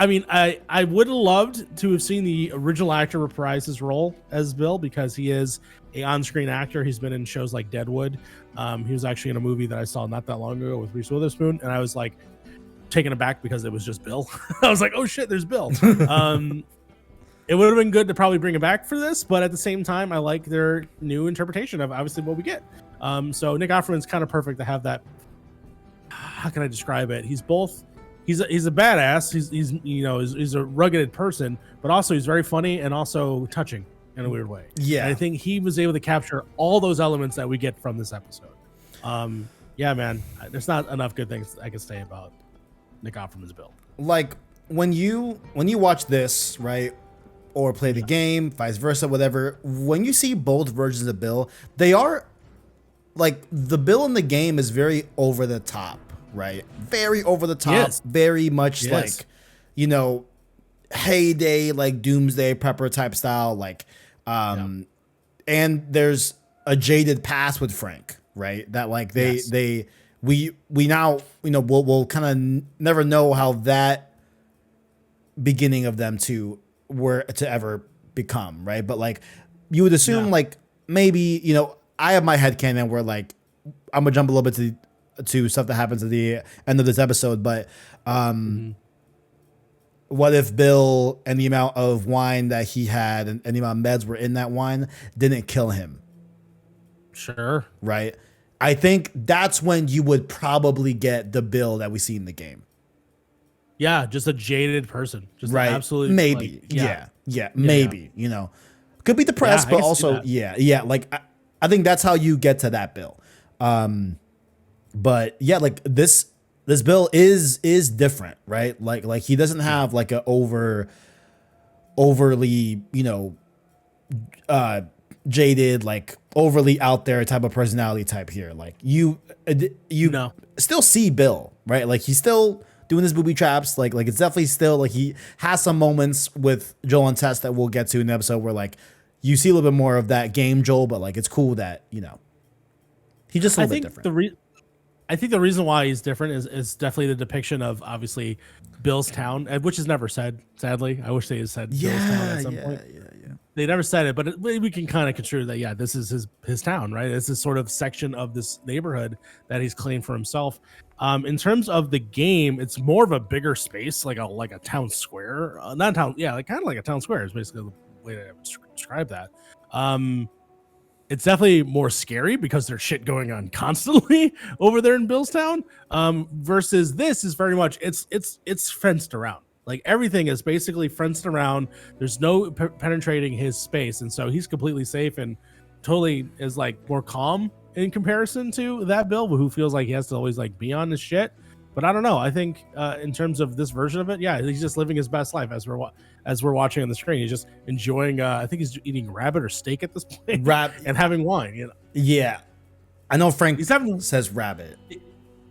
mean, I would have loved to have seen the original actor reprise his role as Bill because he is a on-screen actor. He's been in shows like Deadwood. He was actually in a movie that I saw not that long ago with Reese Witherspoon, and I was like taken aback because it was just Bill. I was like, oh shit, there's Bill. It would have been good to probably bring him back for this, but at the same time, I like their new interpretation of obviously what we get. So Nick Offerman's kind of perfect to have that. How can I describe it? He's a badass. He's a rugged person, but also he's very funny and also touching in a weird way. Yeah, and I think he was able to capture all those elements that we get from this episode. Yeah, man, there's not enough good things I can say about Nick Offerman's Bill. Like when you watch this, right? Or play the game, vice versa, whatever. When you see both versions of Bill, they are like the Bill in the game is very over the top, right? Very over the top, very much like, heyday, like doomsday prepper type style, like and there's a jaded past with Frank, right? That like we now, you know, we'll kind of never know how that beginning of them two were to ever become, right? But like you would assume like maybe, you know, I have my headcanon where like I'm gonna jump a little bit to stuff that happens at the end of this episode, but what if Bill and the amount of wine that he had and the amount of meds were in that wine didn't kill him? Sure. Right. I think that's when you would probably get the Bill that we see in the game. Yeah, just a jaded person. Just right. Absolutely. Maybe. Like, maybe. You know, could be depressed, but also, like I think that's how you get to that Bill. But yeah, like this Bill is different, right? Like he doesn't have like a overly, you know, jaded, like overly out there type of personality type here. Like you still see Bill, right? Like he's still doing his booby traps. Like it's definitely still like he has some moments with Joel and Tess that we'll get to in the episode where like you see a little bit more of that game Joel, but like it's cool that, you know, he's just a little bit different. I think the reason why he's different is definitely the depiction of obviously Bill's town, which is never said. Sadly, I wish they had said Bill's town at some point. They never said it, but we can kind of construe that. Yeah, this is his town, right? It's this sort of section of this neighborhood that he's claimed for himself. In terms of the game, it's more of a bigger space, like a town square, not town, like kind of like a town square is basically the way to describe that. It's definitely more scary because there's shit going on constantly over there in Billstown. Versus this is very much it's fenced around. Like everything is basically fenced around. There's no penetrating his space, and so he's completely safe and totally is like more calm in comparison to that Bill, who feels like he has to always like be on his shit. But I don't know. I think in terms of this version of it, he's just living his best life as we're watching on the screen. He's just enjoying. I think he's eating rabbit or steak at this point, and having wine. You know? Yeah, I know Frank says rabbit.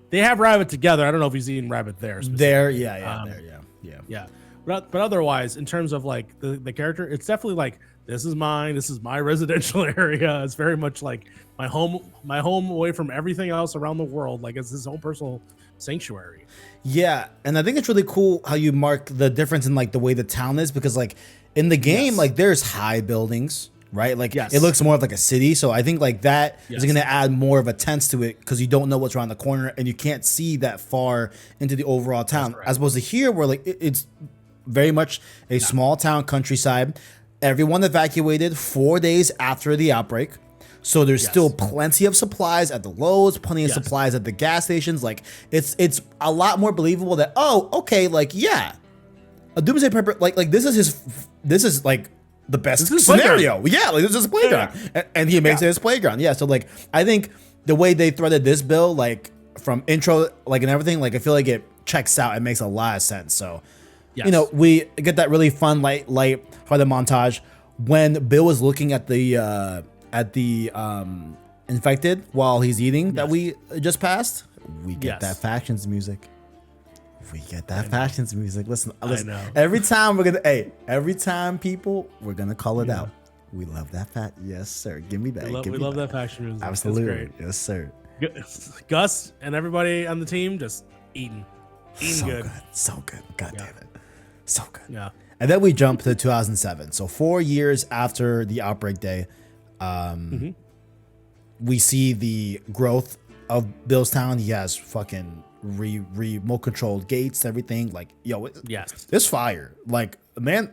They have rabbit together. I don't know if he's eating rabbit there. There, yeah. But otherwise, in terms of like the character, it's definitely like this is mine. This is my residential area. It's very much like my home away from everything else around the world. Like it's his own personal sanctuary. Yeah, and I think it's really cool how you mark the difference in like the way the town is, because like in the game, like there's high buildings, right? Like it looks more of like a city. So I think like that is going to add more of a tense to it because you don't know what's around the corner and you can't see that far into the overall town. As opposed to here, where like it's very much a small town countryside. Everyone evacuated 4 days after the outbreak. So there's still plenty of supplies at the Lowe's, plenty of supplies at the gas stations. Like it's a lot more believable that, oh, okay, like a doomsday prepper, like this is like the best scenario. Yeah, like this is his playground, and he makes it his playground. Yeah, so like I think the way they threaded this Bill, like from intro, like and everything, like I feel like it checks out. It makes a lot of sense. So you know, we get that really fun light hearted montage when Bill was looking at the infected while he's eating that we just passed. We get that factions music. Listen. Every time every time people, we're gonna call it out. We love that Yes, sir. Give me that. We love that faction music. Absolutely. Yes, sir. Gus and everybody on the team just eating so good. So good. God damn it. So good. Yeah. And then we jump to 2007. So 4 years after the outbreak day, we see the growth of Billstown. He has fucking remote controlled gates, everything. Like, it's fire. Like, man,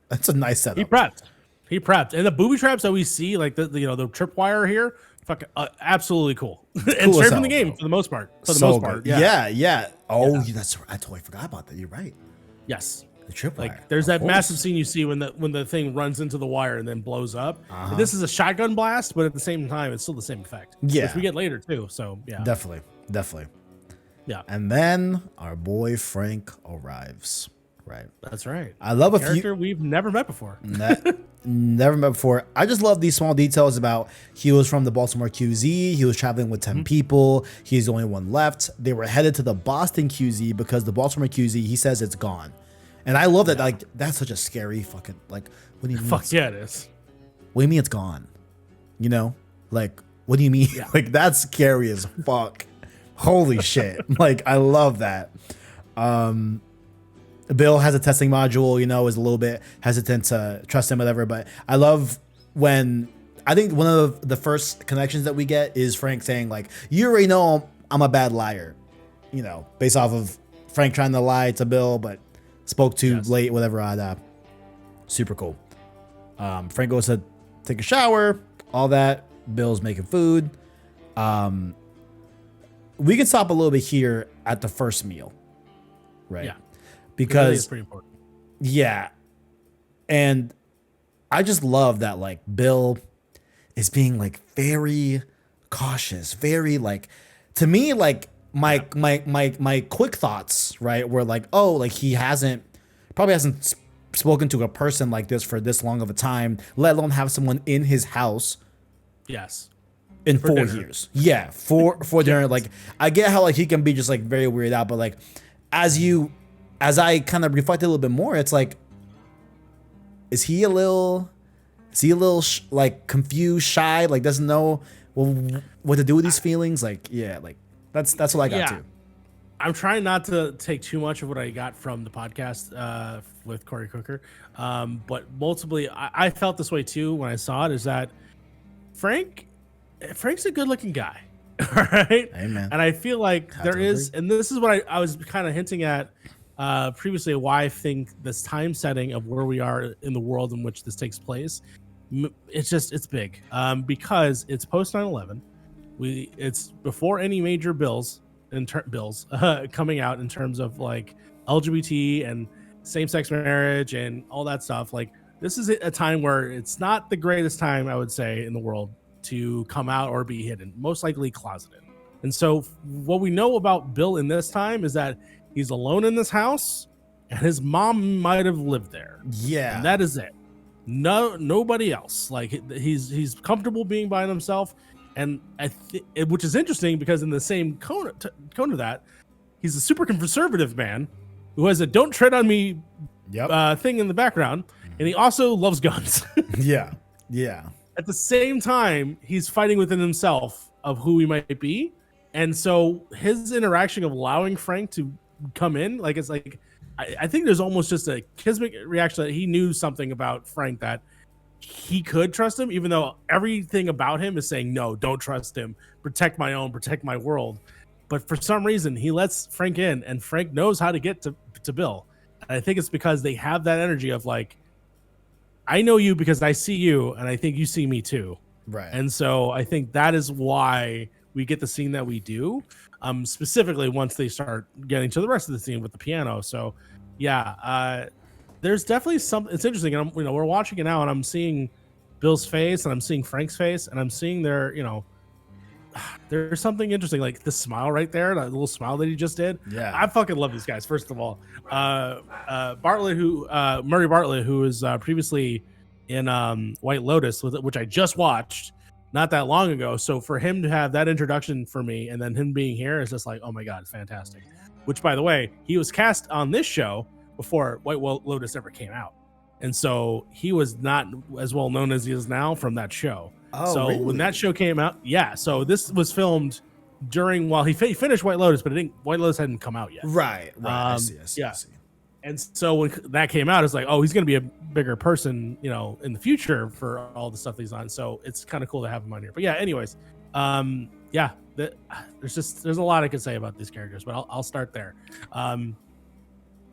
that's a nice setup. He prepped, and the booby traps that we see, like the tripwire here, fucking absolutely cool. And straight from the game for the most part. Yeah. Oh, that's I totally forgot about that. You're right. Yes. The tripwire. Like there's that massive scene you see when the thing runs into the wire and then blows up. This is a shotgun blast, but at the same time, it's still the same effect. Yeah, which we get later too. So yeah, definitely. Yeah, and then our boy Frank arrives. Right. That's right. I love a character we've never met before. Never met before. I just love these small details about he was from the Baltimore QZ. He was traveling with 10 people. He's the only one left. They were headed to the Boston QZ because the Baltimore QZ, he says it's gone. And I love that. Like, that's such a scary fucking, like, what do you mean? Fuck yeah, it is. What do you mean it's gone? You know, like, what do you mean? Yeah. Like, that's scary as fuck. Holy shit. Like, I love that. Bill has a testing module, you know, is a little bit hesitant to trust him, whatever. But I love when, I think one of the first connections that we get is Frank saying, like, you already know I'm a bad liar, you know, based off of Frank trying to lie to Bill, but spoke too late, whatever. Super cool. Frank goes to take a shower, all that. Bill's making food. We can stop a little bit here at the first meal, right? Yeah. Because it's pretty important. Yeah. And I just love that, like, Bill is being, like, very cautious, very, like, to me, like, my quick thoughts, right, were like, oh, like, he probably hasn't spoken to a person like this for this long of a time, let alone have someone in his house. Yes. In 4 years. Yeah, for dinner. Like, I get how, like, he can be just, like, very weirded out, but, like, as I kind of reflected a little bit more, it's like, is he a little like confused, shy, like doesn't know what to do with these feelings? Like, yeah, like that's what I got too. I'm trying not to take too much of what I got from the podcast with Corey Cooker, but multiply, I felt this way too when I saw it. Is that Frank's a good-looking guy, all right? Amen. And I feel like there is, and this is what I was kind of hinting at previously, why I think this time setting of where we are in the world in which this takes place, it's big because it's post 9/11. It's before any major bills coming out in terms of like LGBT and same-sex marriage and all that stuff. Like, this is a time where it's not the greatest time, I would say, in the world to come out or be hidden, most likely closeted. And so what we know about Bill in this time is that he's alone in this house and his mom might have lived there. Yeah. And that is it. Nobody else. Like, he's comfortable being by himself. And which is interesting because in the same cone of that, he's a super conservative man who has a "don't tread on me" thing in the background. And he also loves guns. Yeah. At the same time, he's fighting within himself of who he might be. And so his interaction of allowing Frank to come in, like, it's like, I think there's almost just a kismic reaction that he knew something about Frank, that he could trust him, even though everything about him is saying, no, don't trust him. Protect my world. But for some reason, he lets Frank in, and Frank knows how to get to Bill. And I think it's because they have that energy of like, I know you because I see you, and I think you see me too. Right. And so I think that is why we get the scene that we do, specifically once they start getting to the rest of the scene with the piano. So yeah, there's definitely something. It's interesting. And we're watching it now, and I'm seeing Bill's face, and I'm seeing Frank's face, and I'm seeing there's something interesting, like the smile right there, that little smile that he just did. Yeah, I fucking love these guys. First of all, Bartlett, Murray Bartlett, who was previously in White Lotus, which I just watched not that long ago. So for him to have that introduction for me, and then him being here, is just like, oh my god, fantastic. Which, by the way, he was cast on this show before White Lotus ever came out, and so he was not as well known as he is now from that show. Oh, so really? When that show came out, yeah. So this was filmed while he finished White Lotus, but White Lotus hadn't come out yet. Right. I see. And so when that came out, it's like, oh, he's going to be a bigger person, in the future for all the stuff that he's on. So it's kind of cool to have him on here. But yeah, anyways, there's a lot I could say about these characters, but I'll start there. What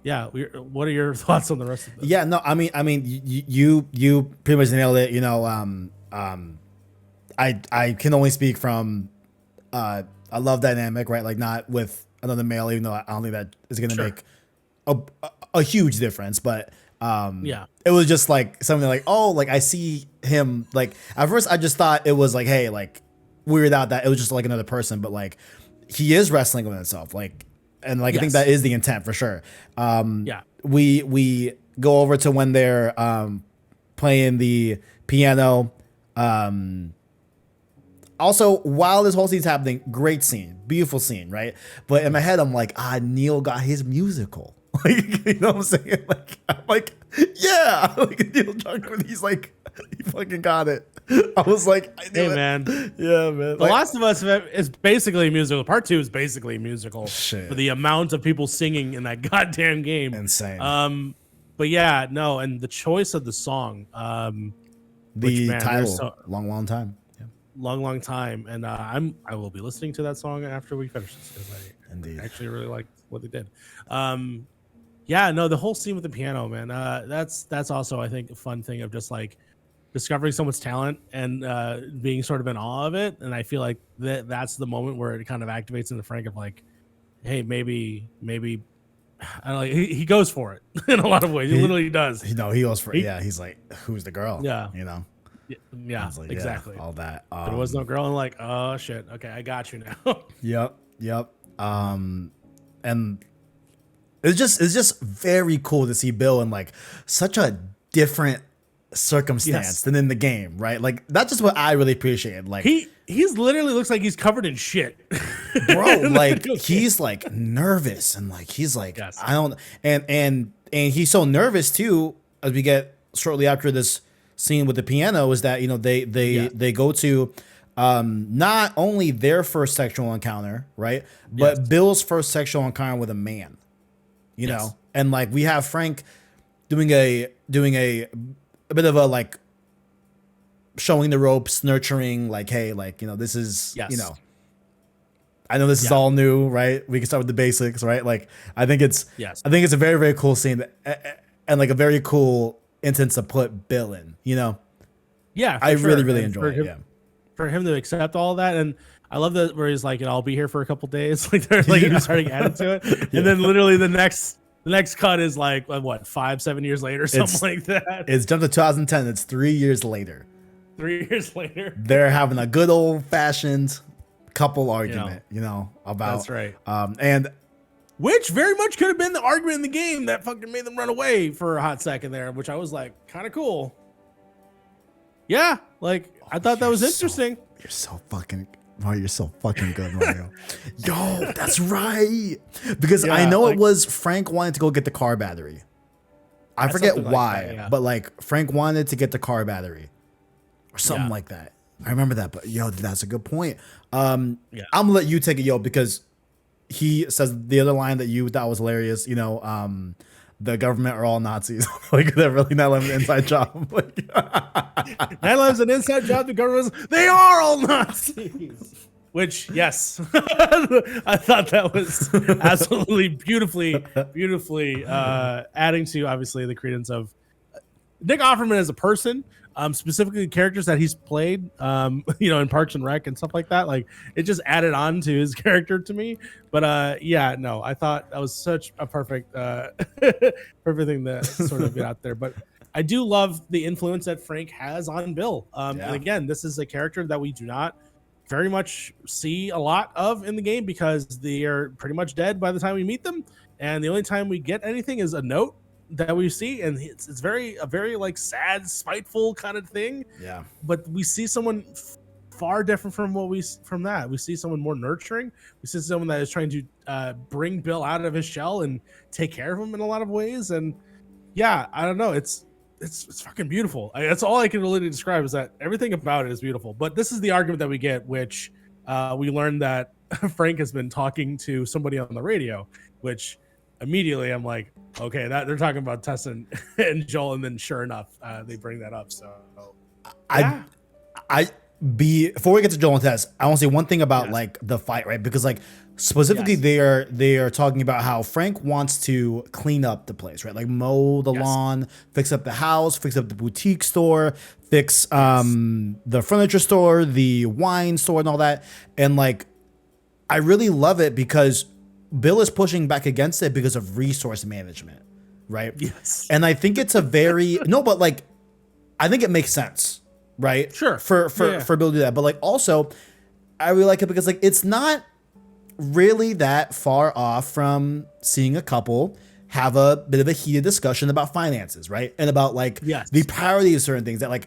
are your thoughts on the rest of this? Yeah, no, I mean, you pretty much nailed it. I can only speak from a love dynamic, right? Like, not with another male, even though I don't think that is going to make a huge difference. But it was just like something like, oh, like I see him. Like, at first I just thought it was like, hey, like, weird out that it was just like another person, but like he is wrestling with himself, like, and like, yes. I think that is the intent for sure. We go over to when they're playing the piano. Also, while this whole scene's happening, great scene, beautiful scene, right? But in my head, I'm like, Neil got his musical. Like, you know what I'm saying? Like, I'm like, yeah. Like, Neil Druckmann, he's like, he fucking got it. I was like, I knew Hey it. man, Yeah, man. The Last of Us is basically a musical. Part 2 is basically a musical Shit. for the amount of people singing in that goddamn game. Insane. But yeah, no, and the choice of the song, which The man, title, there's so long time. Yeah, long time, and I will be listening to that song after we finish this because indeed. I actually really like what they did. Yeah, no, the whole scene with the piano, man, that's also I think a fun thing of just like discovering someone's talent and being sort of in awe of it. And I feel like that's the moment where it kind of activates in the Frank of like, hey, maybe I don't know, he goes for it in a lot of ways. He literally does. He goes for it. Yeah, he's like, who's the girl? Yeah. You know? Yeah, Like, exactly. Yeah, all that. There was no girl, and like, oh shit. Okay, I got you now. Yep. And it's just very cool to see Bill in like such a different circumstance than in the game, right? Like that's just what I really appreciate. Like he's literally looks like he's covered in shit, bro. Like he's like nervous and like he's like I don't and he's so nervous too. As we get shortly after this scene with the piano, is that they go to not only their first sexual encounter, right, but Bill's first sexual encounter with a man. You know, and like we have Frank doing a bit of a like showing the ropes, nurturing, like, hey, like, this is, I know this is all new, right? We can start with the basics, right? Like, I think it's a very, very cool scene and like a very cool instance to put Bill in, Yeah, I really enjoy it. For him to accept all of that. And I love that where he's like, I'll be here for a couple days. Like they're like he's starting adding to it. And then literally the next cut is like what 5-7 years later, something like that. It's jumped to 2010. It's 3 years later. 3 years later. They're having a good old fashioned couple argument, about that's right. And which very much could have been the argument in the game that fucking made them run away for a hot second there, which I was like, kind of cool. Yeah, like I thought that was interesting. You're so fucking good, Mario. Yo, that's right. Because I know it was Frank wanted to go get the car battery. I forget why, but like Frank wanted to get the car battery or something like that. I remember that, but yo, that's a good point. I'm gonna let you take it, yo, because he says the other line that you thought was hilarious. The government are all Nazis. Like they're really not living an inside job. Like, 9/11's an inside job. The government, they are all Nazis. Which, yes, I thought that was absolutely beautifully adding to obviously the credence of Nick Offerman as a person, specifically the characters that he's played, in Parks and Rec and stuff like that. Like it just added on to his character to me. But I thought that was such a perfect thing to sort of get out there. But I do love the influence that Frank has on Bill. And again, this is a character that we do not very much see a lot of in the game because they are pretty much dead by the time we meet them. And the only time we get anything is a note that we see, and it's a very like sad, spiteful kind of thing. Yeah. But we see someone far different from that. We see someone more nurturing. We see someone that is trying to bring Bill out of his shell and take care of him in a lot of ways. And yeah, I don't know. It's fucking beautiful. That's all I can really describe is that everything about it is beautiful. But this is the argument that we get, which we learned that Frank has been talking to somebody on the radio, which immediately I'm like, okay, that they're talking about Tess and Joel, and then sure enough, they bring that up. So yeah. Before we get to Joel and Tess, I want to say one thing about like the fight, right? Because like specifically they are talking about how Frank wants to clean up the place, right? Like mow the lawn, fix up the house, fix up the boutique store, fix the furniture store, the wine store, and all that. And like I really love it because Bill is pushing back against it because of resource management, right? Yes. And I think it's a very but like I think it makes sense, right? Sure. For Bill to do that. But like also I really like it because like it's not really that far off from seeing a couple have a bit of a heated discussion about finances, right? And about like the priority of certain things that like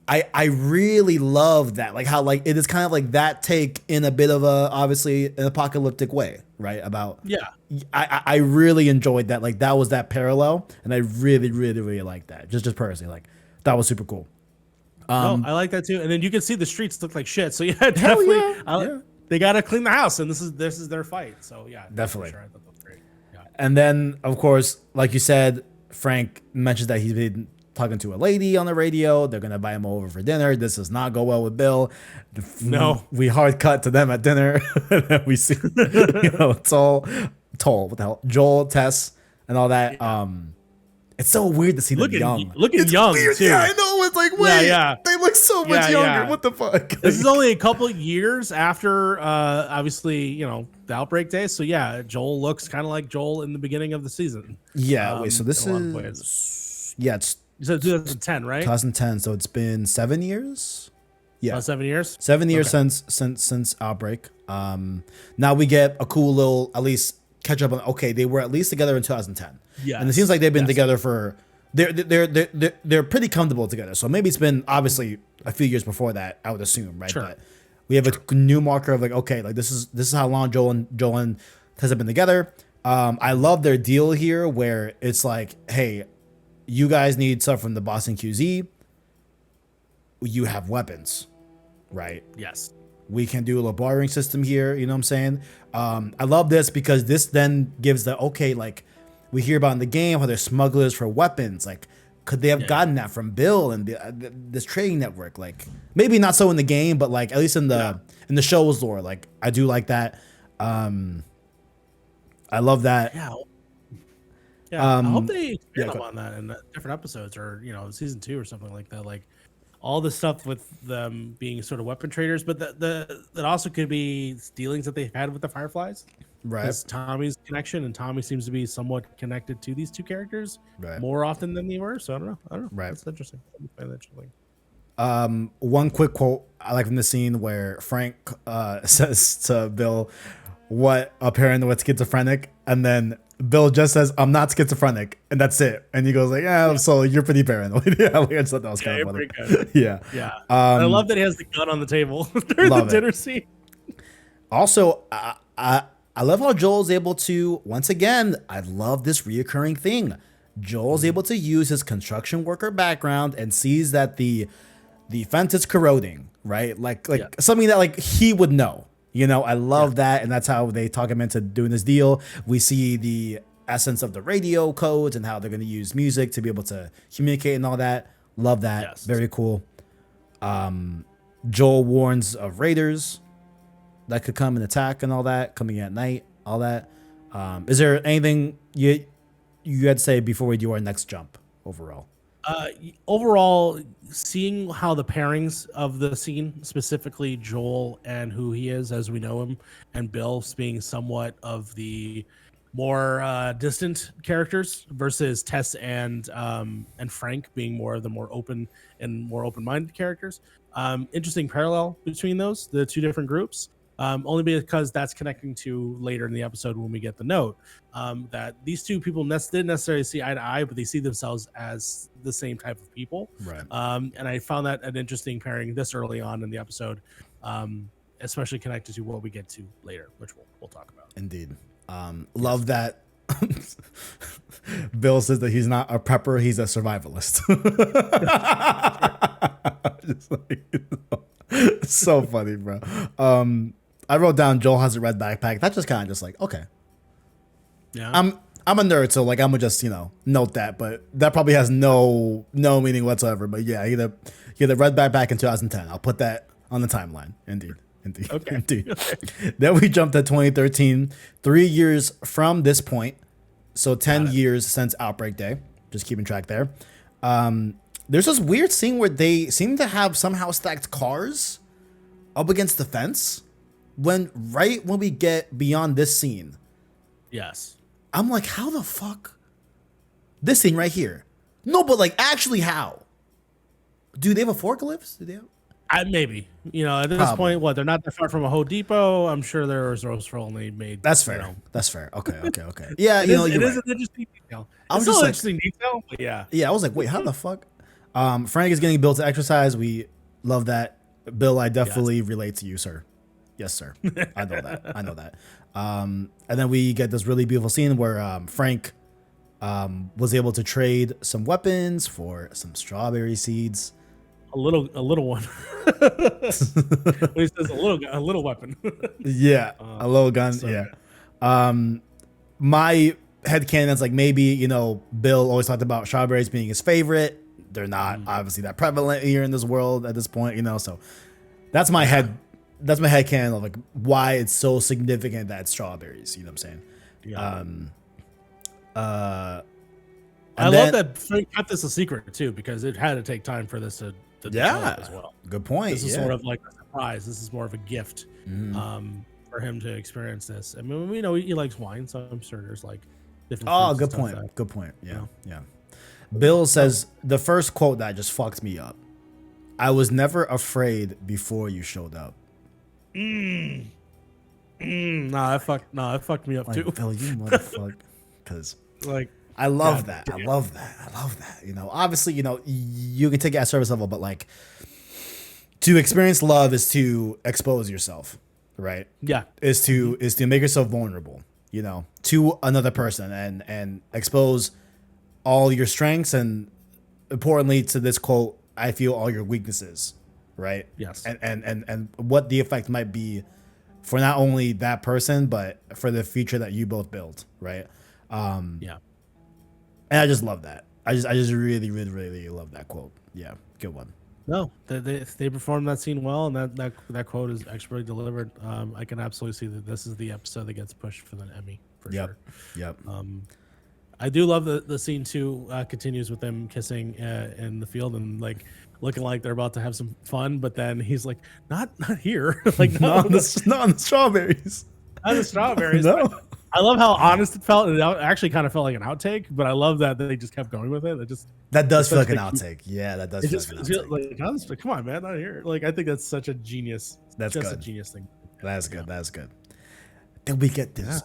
I really love that, like how like it is kind of like that take in a bit of a obviously an apocalyptic way, right? About Yeah. I really enjoyed that, like that was that parallel, and I really like that. Just personally, like that was super cool. No, I like that too. And then you can see the streets look like shit. So yeah, Hell definitely. yeah. They gotta clean the house, and this is their fight. So yeah, Definitely. for sure. I thought that was great. Yeah. And then, of course, like you said, Frank mentions that he's been talking to a lady on the radio. They're gonna invite him over for dinner. This does not go well with Bill. No. We hard cut to them at dinner. And we see, Toll, what the hell, Joel, Tess, and all that. Yeah. It's so weird to see them young. Looking it's young weird. too. Yeah, I know. It's like, wait, yeah. they look so much younger. What the fuck? This is only a couple of years after, obviously, the outbreak day. So yeah, Joel looks kind of like Joel in the beginning of the season. Yeah. Wait. So this is it's you said 2010, right? 2010. So it's been 7 years. Yeah, about 7 years. 7 years since outbreak. Now we get a cool little at least catch up on. Okay, they were at least together in 2010. Yeah, and it seems like they've been together for. They're pretty comfortable together. So maybe it's been obviously a few years before that, I would assume, right? Sure. But we have a new marker of like, okay, like this is how long Joel and Tess have been together. I love their deal here where it's like, hey, you guys need stuff from the Boston QZ. You have weapons, right? Yes. We can do a little bartering system here. You know what I'm saying? I love this because this then gives the, okay, like we hear about in the game how they're smugglers for weapons. Like, could they have gotten that from Bill and this trading network? Like, maybe not so in the game, but like at least in the show's lore. Like, I do like that. I love that. Yeah. Yeah. I hope they expand on that in different episodes or season 2 or something like that. Like all the stuff with them being sort of weapon traders, but that also could be dealings that they've had with the Fireflies. Right. Because Tommy's connection, and Tommy seems to be somewhat connected to these two characters more often than they were. So I don't know. Right. That's interesting. I find that interesting. One quick quote I like from the scene where Frank says to Bill, "What, a parent with schizophrenic?" And then Bill just says, "I'm not schizophrenic," and that's it. And he goes like, "Yeah, so you're pretty paranoid." Yeah, I just thought that was kind of funny. Yeah. I love that he has the gun on the table during the dinner scene. Also, I love how Joel's able to, once again, I love this reoccurring thing. Joel's able to use his construction worker background and sees that the fence is corroding, right? Like something that like he would know. I love that, and that's how they talk him into doing this deal. We see the essence of the radio codes and how they're going to use music to be able to communicate and all that. Love that. Yes. Very cool. Joel warns of raiders that could come and attack and all that, coming at night, all that. Is there anything you had to say before we do our next jump overall? Overall, seeing how the pairings of the scene, specifically Joel and who he is as we know him, and Bill being somewhat of the more distant characters versus Tess and Frank being more of the more open and more open-minded characters. Interesting parallel between the two different groups. Only because that's connecting to later in the episode when we get the note that these two people didn't necessarily see eye to eye, but they see themselves as the same type of people. Right. And I found that an interesting pairing this early on in the episode, especially connected to what we get to later, which we'll talk about. Indeed. Love that. Bill says that he's not a prepper, he's a survivalist. Just like, so funny, bro. I wrote down Joel has a red backpack. That's just kind of just like, okay. Yeah. I'm a nerd, so like I'm gonna just note that, but that probably has no meaning whatsoever. But yeah, he had a red backpack in 2010. I'll put that on the timeline. Indeed. Okay. Indeed. Then we jumped to 2013, 3 years from this point, so 10 years since Outbreak Day. Just keeping track there. There's this weird scene where they seem to have somehow stacked cars up against the fence. When we get beyond this scene, yes, I'm like, how the fuck? This scene right here. No, but like actually how? Do they have a forklift? Do they have? Maybe. At this point, they're not that far from a Home Depot. I'm sure there's those for only made. That's fair. That's fair. Okay. Yeah, it is an interesting detail. It's still an interesting detail, but yeah. Yeah, I was like, wait, how the fuck? Frank is getting Bill to exercise. We love that. Bill, I definitely relate to you, sir. Yes, sir. I know that. I know that. And then we get this really beautiful scene where Frank was able to trade some weapons for some strawberry seeds. A little one. When he says a little weapon. Yeah, a little gun. So yeah. My headcanon's like maybe, you know, Bill always talked about strawberries being his favorite. They're not obviously that prevalent here in this world at this point, you know. So that's my headcanon of like why it's so significant that it's strawberries. You know what I'm saying? Yeah. I love that Frank kept this a secret too, because it had to take time for this to develop as well. Good point. This is sort of like a surprise. This is more of a gift for him to experience this. I mean, we know he likes wine, so I'm sure there's like different. Oh, good point. Good point. Yeah, yeah. Bill says the first quote that just fucked me up. I was never afraid before you showed up. Nah, it fucked me up like, too. Bill, you motherfucker. Because like, I love that. I love that. You know, obviously, you know, you can take it at service level, but like to experience love is to expose yourself, right? Yeah. Is to make yourself vulnerable, you know, to another person and expose all your strengths and importantly to this quote, I feel all your weaknesses, right? Yes. And what the effect might be for not only that person, but for the future that you both build, right? Yeah. And I just love that. I just really love that quote. Yeah, good one. No, they performed that scene well, and that quote is expertly delivered. I can absolutely see that this is the episode that gets pushed for the Emmy for sure. Yep. I do love the scene too. Continues with them kissing in the field and like looking like they're about to have some fun, but then he's like, not here, like not on the strawberries. Not the strawberries. No. I love how honest it felt. It actually kind of felt like an outtake, but I love that they just kept going with it. That does feel like an outtake. Yeah, that does. It just feels like, come on, man, not here. Like, I think that's such a genius. That's just good. A genius thing. That's good. That's good. Then we get this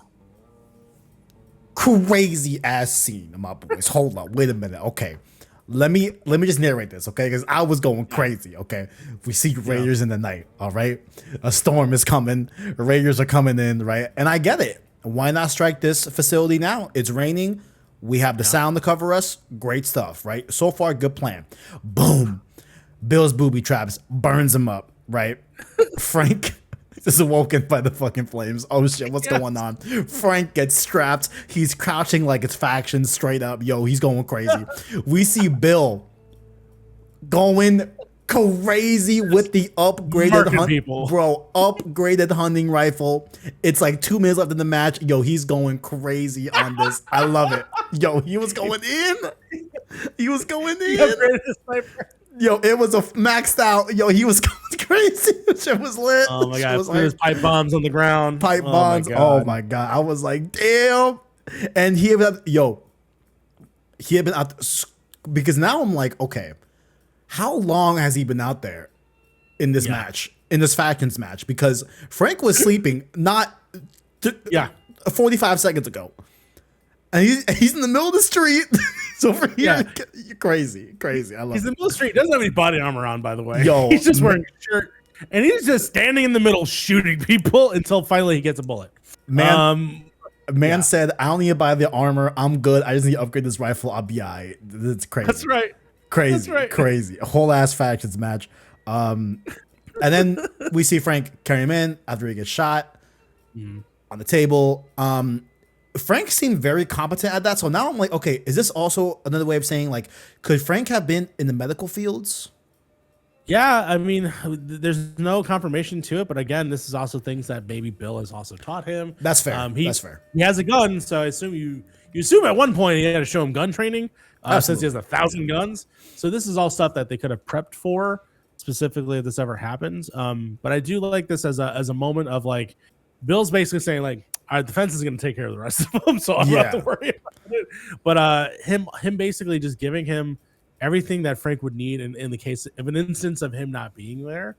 crazy ass scene, my boys. Hold on, wait a minute. Okay, let me just narrate this, okay? Because I was going crazy. Okay, we see Raiders in the night. All right, a storm is coming. Raiders are coming in, right? And I get it. Why not strike this facility now? It's raining. We have the sound to cover us. Great stuff, right? So far, good plan. Boom. Bill's booby traps burns him up, right? Frank is awoken by the fucking flames. Oh shit, what's going on? Frank gets strapped. He's crouching like it's faction straight up. Yo, he's going crazy. We see Bill going crazy with the upgraded upgraded hunting rifle. It's like 2 minutes left in the match. Yo, he's going crazy on this. I love it. Yo, he was going in. He was going in. Yo, it was a maxed out. Yo, he was going crazy. Shit was lit. Oh my god, there's pipe bombs on the ground. Pipe bombs. Oh my god. I was like, damn. And he had been out because now I'm like, okay. How long has he been out there in this match, in this factions match? Because Frank was sleeping 45 seconds ago. And he's in the middle of the street. He's over here. You're crazy. I love it. He's in the middle of the street. He doesn't have any body armor on, by the way. Yo, he's just wearing a shirt. And he's just standing in the middle shooting people until finally he gets a bullet. Man said, I don't need to buy the armor. I'm good. I just need to upgrade this rifle. I'll be all right. It's crazy. That's right. Crazy. A whole ass factions match. And then we see Frank carry him in after he gets shot on the table. Frank seemed very competent at that. So now I'm like, okay, is this also another way of saying like, could Frank have been in the medical fields? Yeah, I mean, there's no confirmation to it, but again, this is also things that maybe Bill has also taught him. That's fair. That's fair. He has a gun, so I assume you assume at one point he had to show him gun training. Since he has 1,000 guns. So this is all stuff that they could have prepped for specifically if this ever happens. But I do like this as a moment of like, Bill's basically saying like, all right, the defense is going to take care of the rest of them, so I don't have to worry about it. But him basically just giving him everything that Frank would need in the case of an instance of him not being there,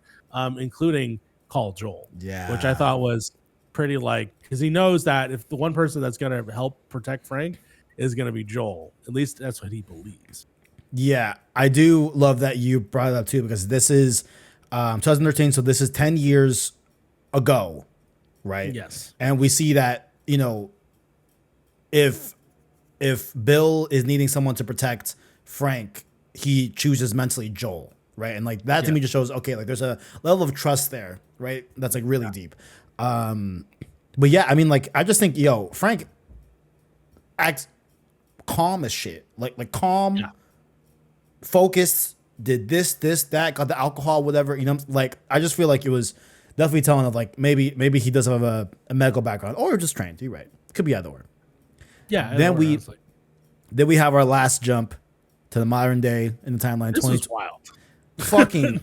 including call Joel. Yeah. Which I thought was pretty because he knows that if the one person that's going to help protect Frank is going to be Joel. At least that's what he believes. Yeah, I do love that you brought it up too, because this is 2013, so this is 10 years ago, right? Yes. And we see that, if Bill is needing someone to protect Frank, he chooses mentally Joel, right? And like that to me just shows, okay, like there's a level of trust there, right? That's like really deep. But yeah, I mean, like I just think, Frank acts calm as shit, like calm, focused, did this, that, got the alcohol, whatever, like I just feel like it was definitely telling of like maybe he does have a medical background or just trained. You're right. Could be either or. Yeah. Then we have our last jump to the modern day in the timeline. This was wild. Fucking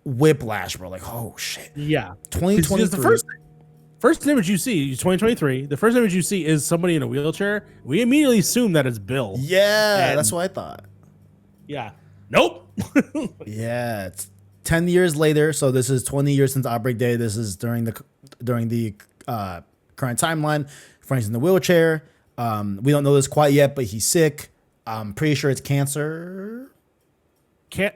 whiplash, bro. Like, oh shit. Yeah. 2023. The first image you see is 2023. The first image you see is somebody in a wheelchair. We immediately assume that it's Bill. Yeah, that's what I thought. Yeah. Nope. Yeah, it's 10 years later, so this is 20 years since Outbreak Day. This is during the current timeline. Frank's in the wheelchair. We don't know this quite yet, but he's sick. I'm pretty sure it's cancer.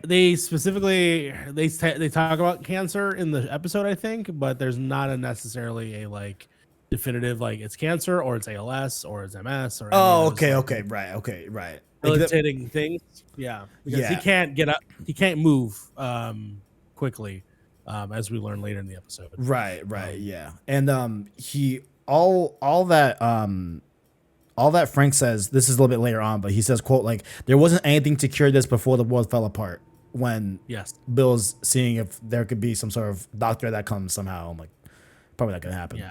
They specifically they talk about cancer in the episode, I think, but there's not necessarily a like definitive like it's cancer or it's ALS or it's MS or Okay, right. Debilitating things. Yeah, because he can't get up, he can't move quickly, as we learn later in the episode. Right, yeah. And he all that Frank says, this is a little bit later on, but he says, quote, like, there wasn't anything to cure this before the world fell apart, when Bill's seeing if there could be some sort of doctor that comes somehow. I'm like, probably not gonna happen. Yeah.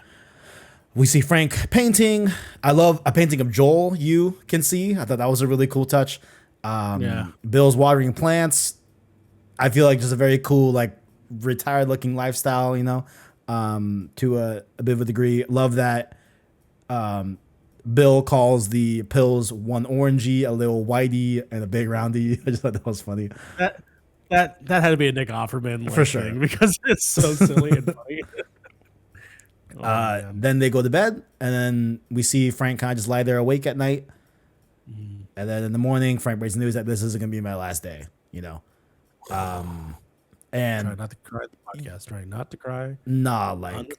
We see Frank painting. I love a painting of Joel, you can see. I thought that was a really cool touch. Bill's watering plants. I feel like just a very cool, like, retired looking lifestyle, to a bit of a degree. Love that Bill calls the pills one orangey, a little whitey, and a big roundy. I just thought that was funny. That had to be a Nick Offerman for sure, because it's so silly and funny. Then they go to bed, and then we see Frank kind of just lie there awake at night. And then in the morning, Frank breaks the news that this isn't going to be my last day, And try not to cry at the podcast. Try not to cry. Nah, like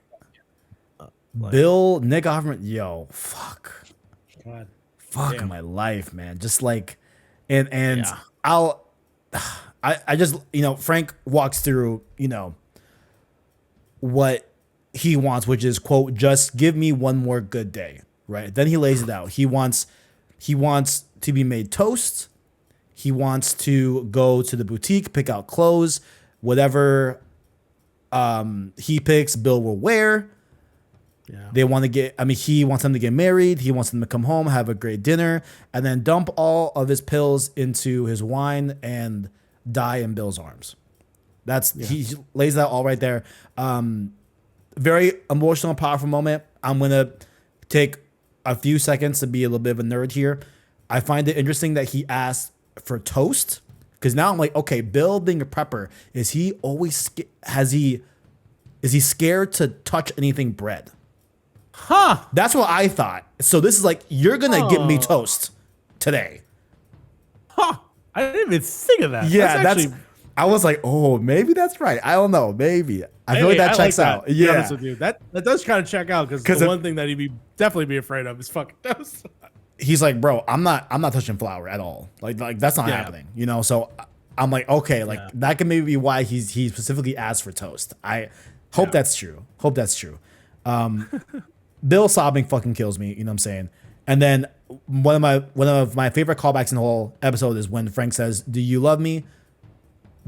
Bill, Nick Offerman, yo, fuck. God. Fuck my life, man. Just like, and I just, Frank walks through, what he wants, which is, quote, just give me one more good day, right? Then he lays it out. He wants to be made toast. He wants to go to the boutique, pick out clothes, whatever he picks, Bill will wear. Yeah. They want to he wants them to get married. He wants them to come home, have a great dinner, and then dump all of his pills into his wine and die in Bill's arms. He lays that all right there. Very emotional, powerful moment. I'm going to take a few seconds to be a little bit of a nerd here. I find it interesting that he asked for toast, because now I'm like, okay, Bill being a prepper, is he always, is he scared to touch anything bread? Huh. That's what I thought. So this is like, you're going to give me toast today. Huh. I didn't even think of that. Yeah, I was like, oh, maybe that's right. I don't know. Maybe. I feel like that checks out. To be honest with you. That does kind of check out, because the one thing that he'd definitely be afraid of is fucking toast. He's like, bro, I'm not touching flour at all. Like that's not happening. So I'm like, okay, like that can maybe be why he specifically asked for toast. I hope that's true. Bill sobbing fucking kills me. You know what I'm saying? And then one of my favorite callbacks in the whole episode is when Frank says, "Do you love me?"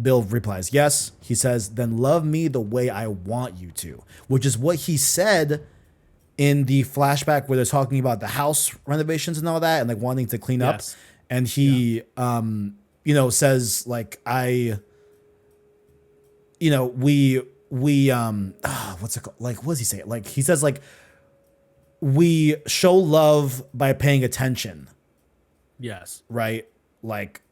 Bill replies, "Yes." He says, "Then love me the way I want you to," which is what he said in the flashback where they're talking about the house renovations and all that, and like wanting to clean up. And he, says like, what's it called? Like, what does he say? Like, he says like, we show love by paying attention. Yes. Right. Like,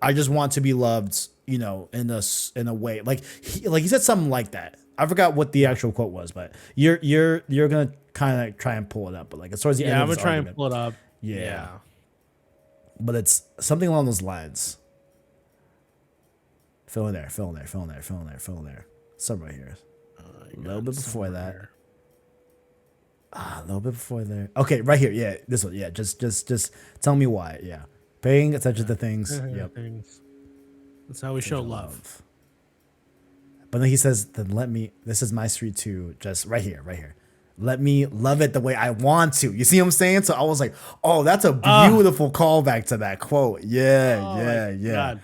I just want to be loved, in a way. Like he said something like that. I forgot what the actual quote was, but you're gonna kind of try and pull it up. But like, as far as the end I'm of gonna this try argument, and pull it up. Yeah. But it's something along those lines. Fill in there, fill in there, fill in there, fill in there, fill in there. Some right here. A little bit before that. Here. A little bit before there. Okay, right here. Yeah, this one. Yeah, just tell me why. Yeah, paying attention to things. Yep. Things. That's how we show love. But then he says, "Then let me. This is my street too. Just right here, right here. Let me love it the way I want to." You see what I'm saying? So I was like, "Oh, that's a beautiful callback to that quote." Yeah, yeah. God.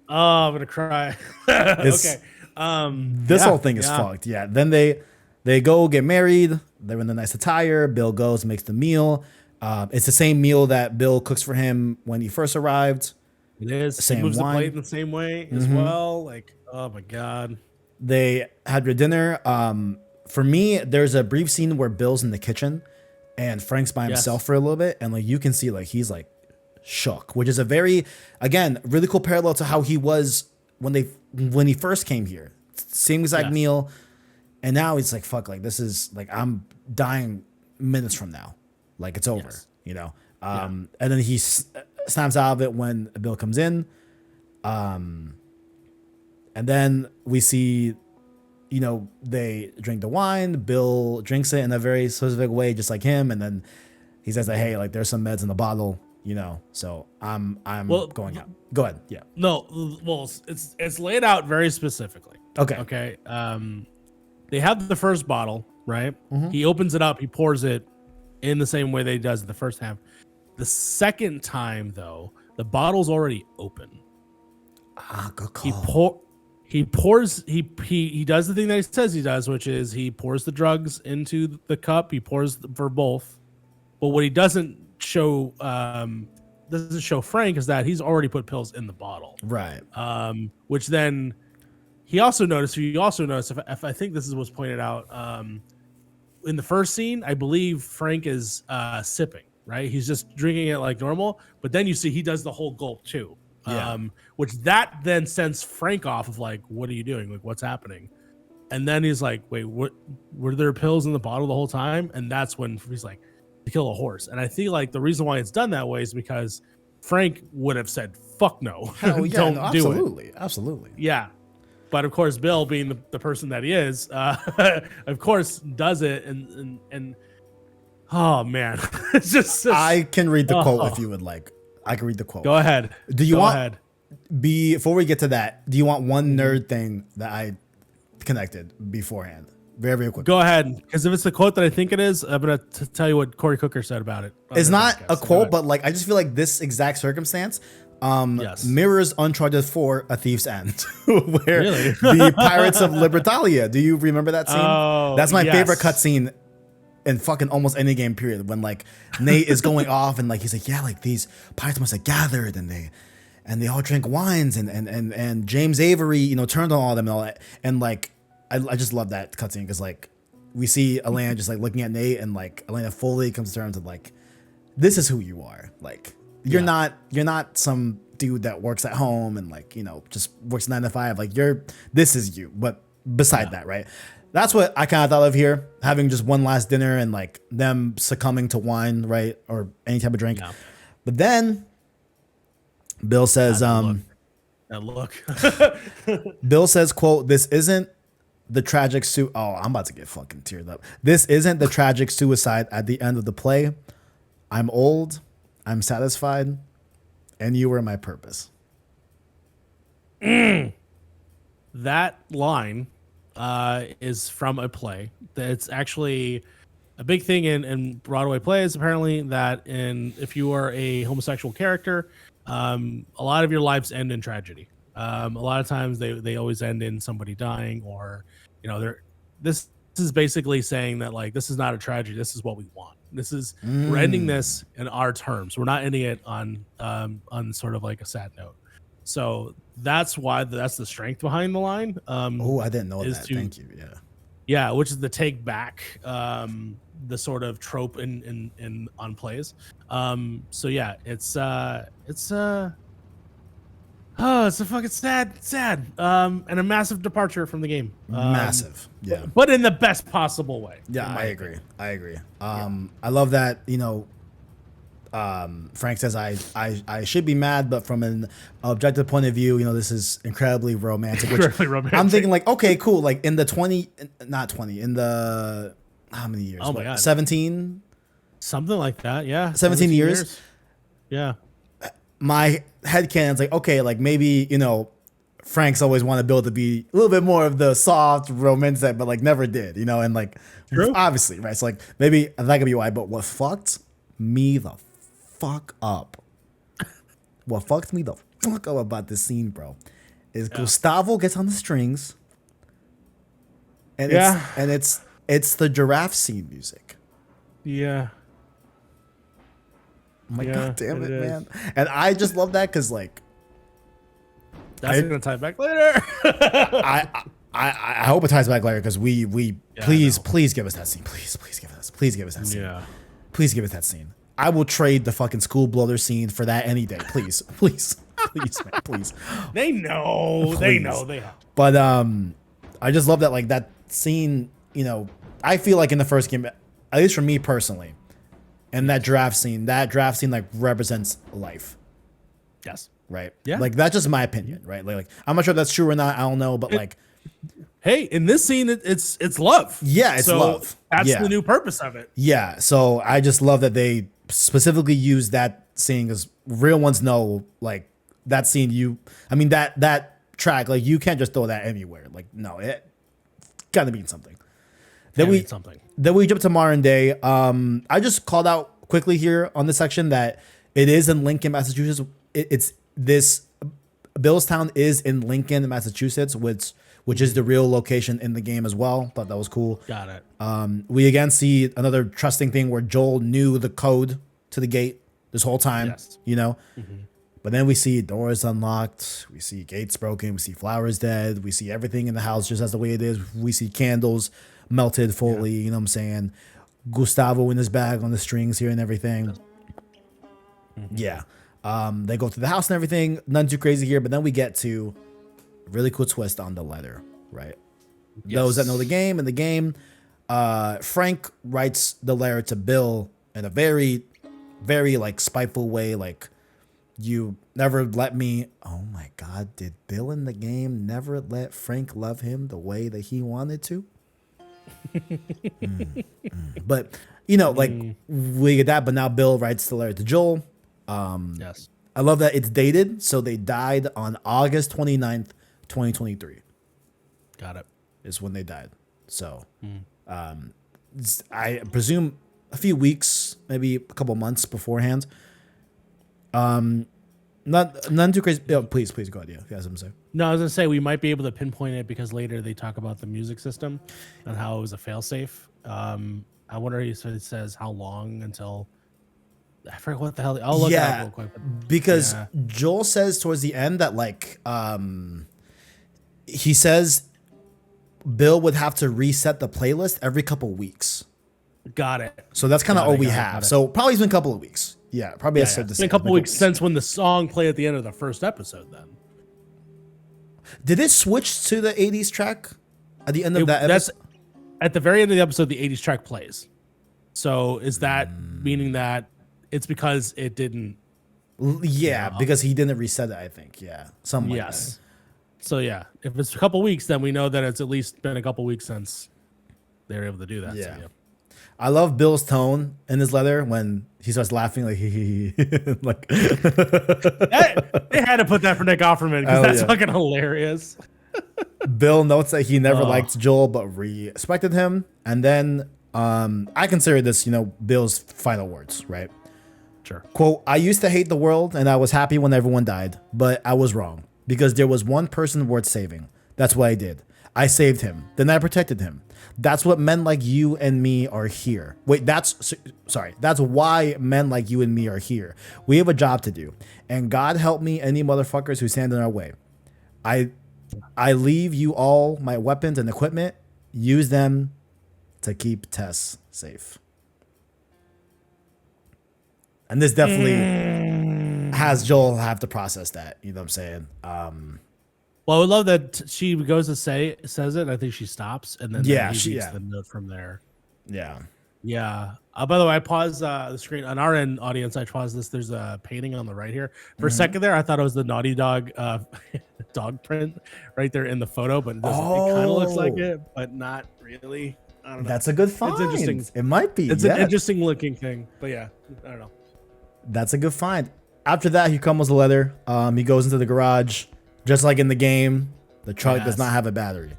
Oh, I'm gonna cry. Okay. This whole thing is fucked. Yeah. Then they go get married. They're in the nice attire. Bill goes, makes the meal. It's the same meal that Bill cooks for him when he first arrived. It is. Same he moves wine. the plate in the same way as well. Like, oh my God. They had their dinner. For me, there's a brief scene where Bill's in the kitchen and Frank's by himself for a little bit. And like you can see like he's like shook, which is a very, again, really cool parallel to how he was when he first came here. Same exact meal. And now he's like, fuck, like this is like I'm dying minutes from now. Like it's over, you know? And then he snaps out of it when Bill comes in. And then we see, you know, they drink the wine. Bill drinks it in a very specific way, just like him. And then he says that, hey, like there's some meds in the bottle, you know. So I'm going out. Go ahead. Yeah. No, well, it's laid out very specifically. Okay. They have the first bottle, right? He opens it up. He pours it in the same way that he does in the first half. The second time, though, the bottle's already open. Good call. He pours. He does the thing that he says he does, which is he pours the drugs into the cup. He pours for both. But what he doesn't show Frank is that he's already put pills in the bottle. Right. Which then. You also notice, if I think this is what's pointed out in the first scene, I believe Frank is sipping, right? He's just drinking it like normal, but then you see he does the whole gulp too, which that then sends Frank off of like, what are you doing? Like, what's happening? And then he's like, wait, what? Were there pills in the bottle the whole time? And that's when he's like, to kill a horse. And I feel like the reason why it's done that way is because Frank would have said, fuck no, Hell yeah, don't do it. Absolutely. Yeah. But of course, Bill, being the person that he is, of course, does it. And oh man, it's just I can read the quote if you would like. I can read the quote. Go ahead. Do you before we get to that? Do you want one nerd thing that I connected beforehand? Very, very quick. Go ahead, because if it's the quote that I think it is, I'm gonna tell you what Corey Cooker said about it. It's not a quote, but like I just feel like this exact circumstance. Mirrors Uncharted 4: A Thief's End, where the Pirates of Libertalia. Do you remember that scene? Oh, that's my favorite cutscene in fucking almost any game. Period. When like Nate is going off and like he's like, yeah, like these pirates must have gathered and they all drank wines and James Avery, you know, turned on all of them and all that. And like I just love that cutscene because like we see Elena just like looking at Nate and like Elena fully comes to terms with like, this is who you are, like. You're not some dude that works at home and like, you know, just works 9 to 5. Like this is you. But beside that, right? That's what I kind of thought of here. Having just one last dinner and like them succumbing to wine, right? Or any type of drink. Yeah. But then Bill says, that look. Bill says, quote, "This isn't the tragic I'm about to get fucking teared up. This isn't the tragic suicide at the end of the play. I'm old. I'm satisfied, and you were my purpose." That line is from a play. It's actually a big thing in Broadway plays, apparently, that if you are a homosexual character, a lot of your lives end in tragedy. A lot of times they always end in somebody dying, or, you know, this is basically saying that, like, this is not a tragedy. This is what we want. This is we're ending this in our terms. We're not ending it on sort of like a sad note. So that's why that's the strength behind the line. I didn't know that. Thank you. Yeah, which is the take back, the sort of trope in on plays. So yeah, it's a fucking sad, and a massive departure from the game. Massive, yeah, but in the best possible way. Yeah, I agree. I love that. You know, Frank says I should be mad, but from an objective point of view, this is incredibly romantic. Which Incredibly romantic. I'm thinking like, okay, cool. Like in the not 20, in the how many years? Oh my God. 17? Something like that, yeah. 17 years? Yeah. My headcanon's like, okay, like maybe, Frank's always wanted Bill to be a little bit more of the soft romance that, but like never did, and like True. obviously, right? So like maybe that could be why, but what fucked me the fuck up? What fucked me the fuck up about this scene, bro, is Gustavo gets on the strings, and it's the giraffe scene music. Yeah. I'm like, God damn it, man. And I just love that because like that's gonna tie back later. I hope it ties back later because we please give us that scene. Please give us that scene. Yeah. Please give us that scene. I will trade the fucking school bloater scene for that any day. Please, man, please. They know. Please. They know. They have. But I just love that like that scene. I feel like in the first game, at least for me personally, and that draft scene like represents life. Yes. Right. Yeah. Like that's just my opinion. Right. Like I'm not sure if that's true or not. I don't know. But like, hey, in this scene, it's love. Yeah, it's love. That's the new purpose of it. Yeah. So I just love that they specifically use that scene because real ones know like that scene. That track, like you can't just throw that anywhere. Like no, it gotta mean something. Then we jump to modern day. I just called out quickly here on this section that it is in Lincoln, Massachusetts. It's this Billstown is in Lincoln, Massachusetts, which is the real location in the game as well. Thought that was cool. Got it. We again see another trusting thing where Joel knew the code to the gate this whole time. Yes. But then we see doors unlocked, we see gates broken, we see flowers dead, we see everything in the house just as the way it is. We see candles melted fully, you know what I'm saying? Gustavo in his bag on the strings here and everything. Yeah. They go through the house and everything. Nothing too crazy here, but then we get to a really cool twist on the letter, right? Yes. Those that know the game, Frank writes the letter to Bill in a very, very like spiteful way, like, you never let me. Oh my God, did Bill in the game never let Frank love him the way that he wanted to? But we get that. But now Bill writes the letter to Joel. Yes, I love that it's dated. So they died on August 29th, 2023. Got it. Is when they died. So I presume a few weeks, maybe a couple months beforehand. None too crazy. Oh, please go ahead. Yeah, you have something to say. No, I was gonna say we might be able to pinpoint it because later they talk about the music system and how it was a failsafe. I wonder if it says how long until. I forget what the hell. I'll look it up real quick. Because Joel says towards the end that like he says Bill would have to reset the playlist every couple weeks. Got it. So that's kind of all we have. So probably it's been a couple of weeks. Yeah, probably it's been a couple weeks since when the song played at the end of the first episode. Then did it switch to the 80s track at the end of that episode? That's at the very end of the episode. The 80s track plays. So is that meaning that it's because it didn't? Yeah, because he didn't reset it. I think. Yeah, something like that. So yeah, if it's a couple weeks, then we know that it's at least been a couple weeks since they were able to do that. Yeah. So, I love Bill's tone in his letter when he starts laughing like he like they had to put that for Nick Offerman because that's fucking hilarious. Bill notes that he never liked Joel but respected him, and then I consider this, Bill's final words, right? Sure. Quote, I used to hate the world and I was happy when everyone died, but I was wrong because there was one person worth saving. That's what I did. I saved him. Then I protected him. That's what men like you and me are here. Wait, that's why men like you and me are here. We have a job to do. And God help me any motherfuckers who stand in our way. I leave you all my weapons and equipment. Use them to keep Tess safe. And this definitely has Joel have to process that. You know what I'm saying? Well, I would love that she goes to says it. And I think she stops, and then he reads the note from there. Yeah. Yeah. By the way, I paused the screen on our end audience. I paused this. There's a painting on the right here. For a second there, I thought it was the Naughty Dog dog print right there in the photo, but it doesn't. It kind of looks like Oh, it, but not really. I don't know. that's a good It's interesting. find. It might be. It's Yeah, an interesting looking thing, but yeah, I don't know. that's a good find. After that, he crumbles the leather. He goes into the garage, just like in the game. The truck does not have a battery.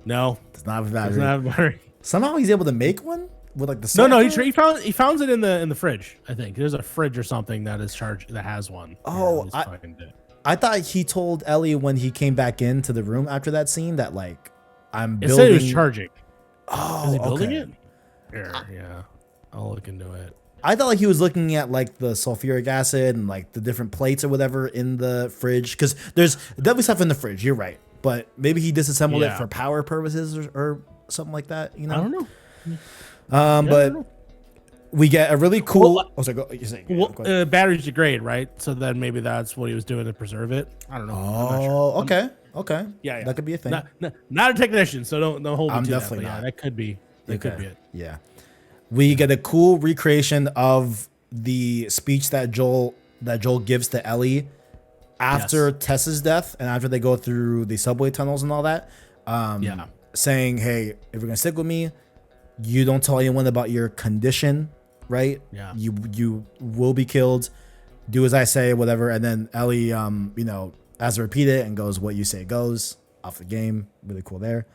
No, Does not have a doesn't battery. have a battery. Somehow he's able to make one with like the No. software? He found it in the fridge. I think there's a fridge or something that is charged that has one. Oh, Yeah, let me find it. I thought he told Ellie when he came back into the room after that scene that like I'm It building. said it was charging. Oh, Is he building okay. it? Here, yeah. I'll look into it. I thought like he was looking at like the sulfuric acid and like the different plates or whatever in the fridge because there's definitely stuff in the fridge. You're right, but maybe he disassembled it for power purposes or something like that. You know, I don't know. but we get a really cool. Oh, sorry, you're saying. Well, batteries degrade, right? So then maybe that's what he was doing to preserve it. I don't know. I'm not sure. Oh, okay, okay. Yeah, that could be a thing. Not a technician, so don't hold me I'm to definitely that. not. Yeah, that could be. That could be it. Yeah. We get a cool recreation of the speech that Joel gives to Ellie after Tessa's death and after they go through the subway tunnels and all that. Saying, hey, if you're gonna stick with me, you don't tell anyone about your condition, right? Yeah. You will be killed. Do as I say, whatever. And then Ellie has to repeat it and goes, what you say goes, off the game. Really cool there.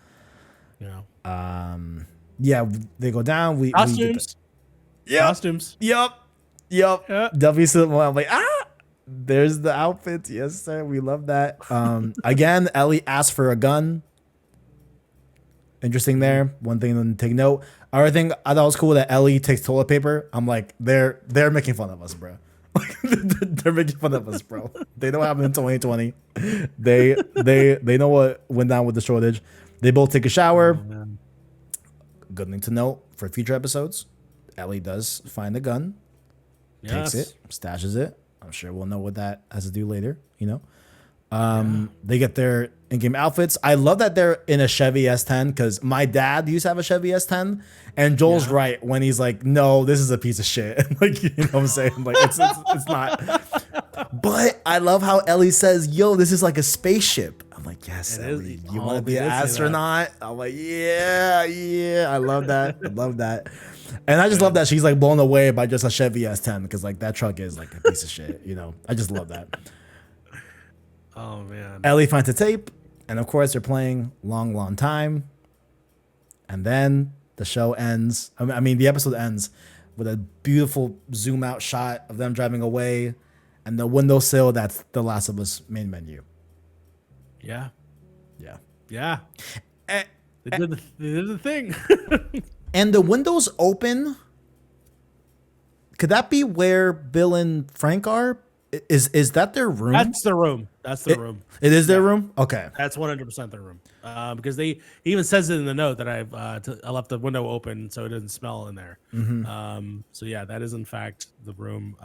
Yeah. Yeah, they go down. Costumes. Costumes. Yep. Yeah. W symbol. I'm like, there's the outfits. Yes, sir. We love that. Again, Ellie asked for a gun. Interesting there. One thing to take note. Other thing I thought was cool that Ellie takes toilet paper. I'm like, they're making fun of us, bro. They're making fun of us, bro. They know what happened in 2020. They know what went down with the shortage. They both take a shower. Oh, good thing to note for future episodes. Ellie does find the gun, takes it, stashes it. I'm sure we'll know what that has to do later. They get their in-game outfits. I love that they're in a Chevy S10 because my dad used to have a Chevy S10, and Joel's right when he's like, "No, this is a piece of shit." Like, you know what I'm saying? Like, it's not. But I love how Ellie says, "Yo, this is like a spaceship." I'm like, "Yes, Ellie, you want to be an astronaut?" I'm like, "Yeah." I love that. I love that. And I just love that she's like blown away by just a Chevy S10 because like that truck is like a piece of shit. I just love that. Oh man. Ellie finds a tape, and of course they're playing long time. And then the show ends. I mean, the episode ends with a beautiful zoom out shot of them driving away, and the windowsill. That's the Last of Us main menu. Yeah. Yeah. They did the thing. And the windows open. Could that be where Bill and Frank are? Is that their room? That's the room. That's the room. It is their room? Okay. That's 100% their room. Because he even says it in the note that I left the window open so it doesn't smell in there. So yeah, that is in fact the room.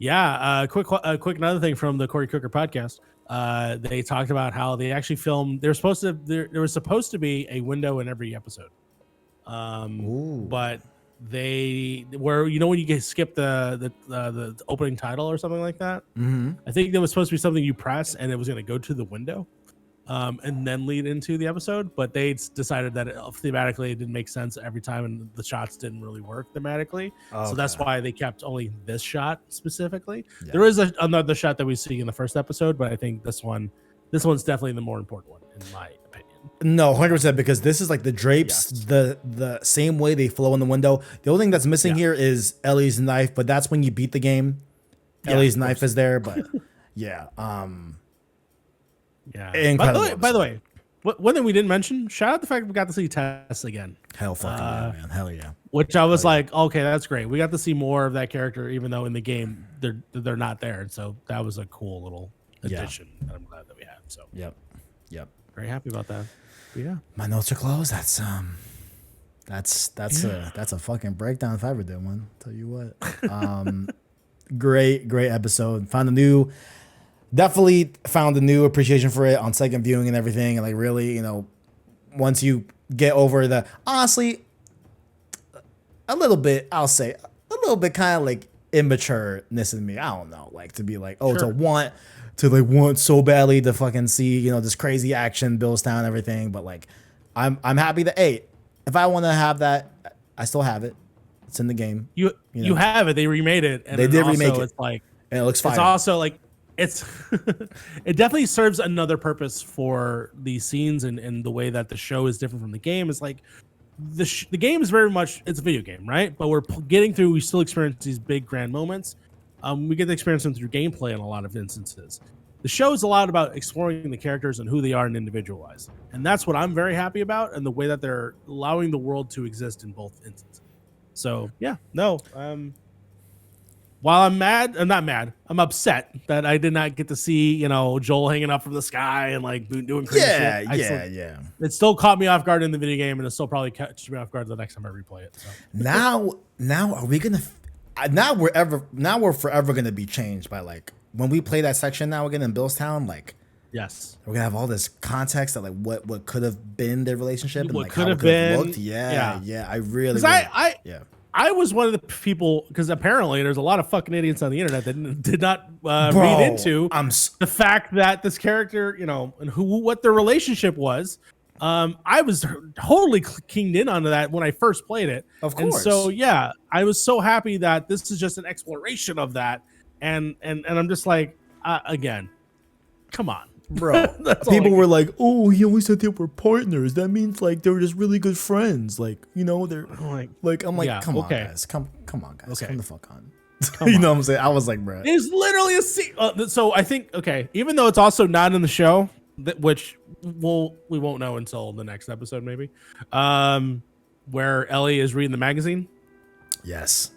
Quick another thing from the Corey Cooker podcast. They talked about how they actually filmed. There was supposed to be a window in every episode. But they were, when you skip the opening title or something like that. I think there was supposed to be something you press and it was going to go to the window and then lead into the episode, but they decided that thematically it didn't make sense every time and the shots didn't really work thematically. So that's why they kept only this shot specifically. There is another shot that we see in the first episode, but I think this one's definitely the more important one in my opinion. No, 100%, because this is like the drapes, the same way they flow in the window. The only thing that's missing here is Ellie's knife, but that's when you beat the game. Ellie's knife is there, but yeah. Incredible. By the way, one thing we didn't mention, shout out the fact that we got to see Tess again. Hell fucking yeah, man. Hell yeah. Which I was like, okay, that's great. We got to see more of that character, even though in the game they're not there. And so that was a cool little addition that I'm glad that we had. So Yep. Very happy about that. Yeah. My notes are closed. That's a fucking breakdown if I ever did one. Tell you what. Great episode. Definitely found a new appreciation for it on second viewing and everything. And like really, once you get over honestly, a little bit, I'll say, a little bit kind of like immatureness in me. I don't know, like to be like, Sure. to want so badly to fucking see, this crazy action, Billstown, and everything. But like, I'm happy that, hey, if I want to have that, I still have it. It's in the game. You have it. They remade it. And They did also remake it. It's like, And it looks fire. it's also like, it's it definitely serves another purpose for these scenes and the way that the show is different from the game. Is like the game is very much, it's a video game, right? But we still experience these big grand moments. We get to experience them through gameplay in a lot of instances. The show is a lot about exploring the characters and who they are and individualizing, and that's what I'm very happy about, and the way that they're allowing the world to exist in both instances. So yeah, no. While I'm not mad. I'm upset that I did not get to see, Joel hanging up from the sky and like doing crazy shit. Yeah. It still caught me off guard in the video game, and it still probably catch me off guard the next time I replay it. So. Now are we gonna? Now we're forever gonna be changed by like when we play that section. Now again in Billstown, like Yes, we're gonna have all this context of like what could have been their relationship and what like could how have it could have been. looked. Yeah. I really, Because I was one of the people, because apparently there's a lot of fucking idiots on the internet that did not read into the fact that this character, and what their relationship was. I was totally keyed in onto that when I first played it. Of course. And so, yeah, I was so happy that this is just an exploration of that. And I'm just like, again, come on. Bro, people were like, "Oh, he always said they were partners. That means like they were just really good friends. Like, they're like I'm like, yeah, come on, okay. guys, come on, guys, Okay. come the fuck on." You know what I'm saying? I was like, bro, there's literally a scene. So I think, okay, even though it's also not in the show, which we won't know until the next episode, maybe, where Ellie is reading the magazine. yes.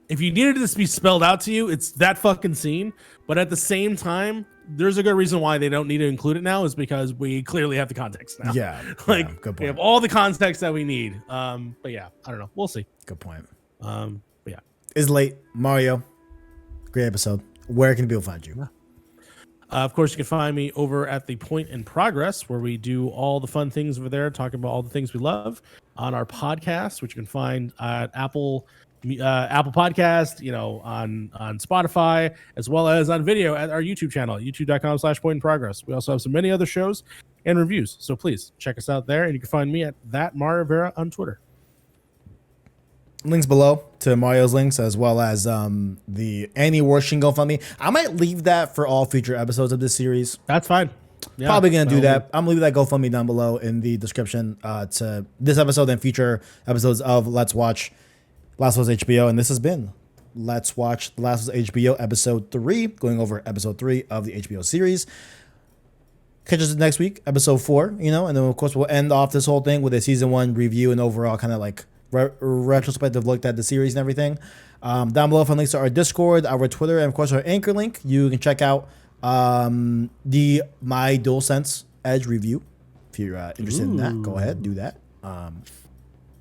If you needed this to be spelled out to you, it's that fucking scene. But at the same time, there's a good reason why they don't need to include it now, is because we clearly have the context now. Yeah, like good point. We have all the context that we need. But yeah, I don't know. We'll see. Good point. But yeah, It's late. Mario, great episode. Where can people find you? of course, you can find me over at the Point in Progress, where we do all the fun things over there, talking about all the things we love on our podcast, which you can find at Apple Podcast, on Spotify, as well as on video at our YouTube channel, youtube.com/Point in Progress. We also have so many other shows and reviews, so please check us out there, and you can find me at that Mario Vera on Twitter. Links below to Mario's links, as well as the Annie Wersching GoFundMe. I might leave that for all future episodes of this series. That's fine. Yeah, Probably gonna do that. I'm gonna leave that GoFundMe down below in the description to this episode and future episodes of Let's Watch Last of Us HBO. And this has been Let's Watch The Last of Us HBO episode 3, going over episode 3 of the HBO series. Catch us next week, episode 4, and then of course we'll end off this whole thing with a season 1 review and overall kind of like retrospective look at the series and everything. Down below, find links to our Discord, our Twitter, and of course our Anchor link. You can check out the My DualSense Edge review if you're interested in that. Go ahead, do that.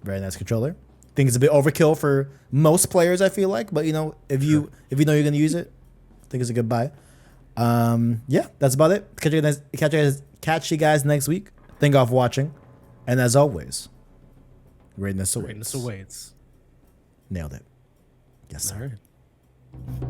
Very nice controller. Think it's a bit overkill for most players, I feel like, but if you know you're gonna use it, I think it's a good buy. Yeah, that's about it. Catch you guys next week. Thank y'all for watching, and as always, greatness awaits. Greatness awaits. Nailed it. Yes, sir. All right.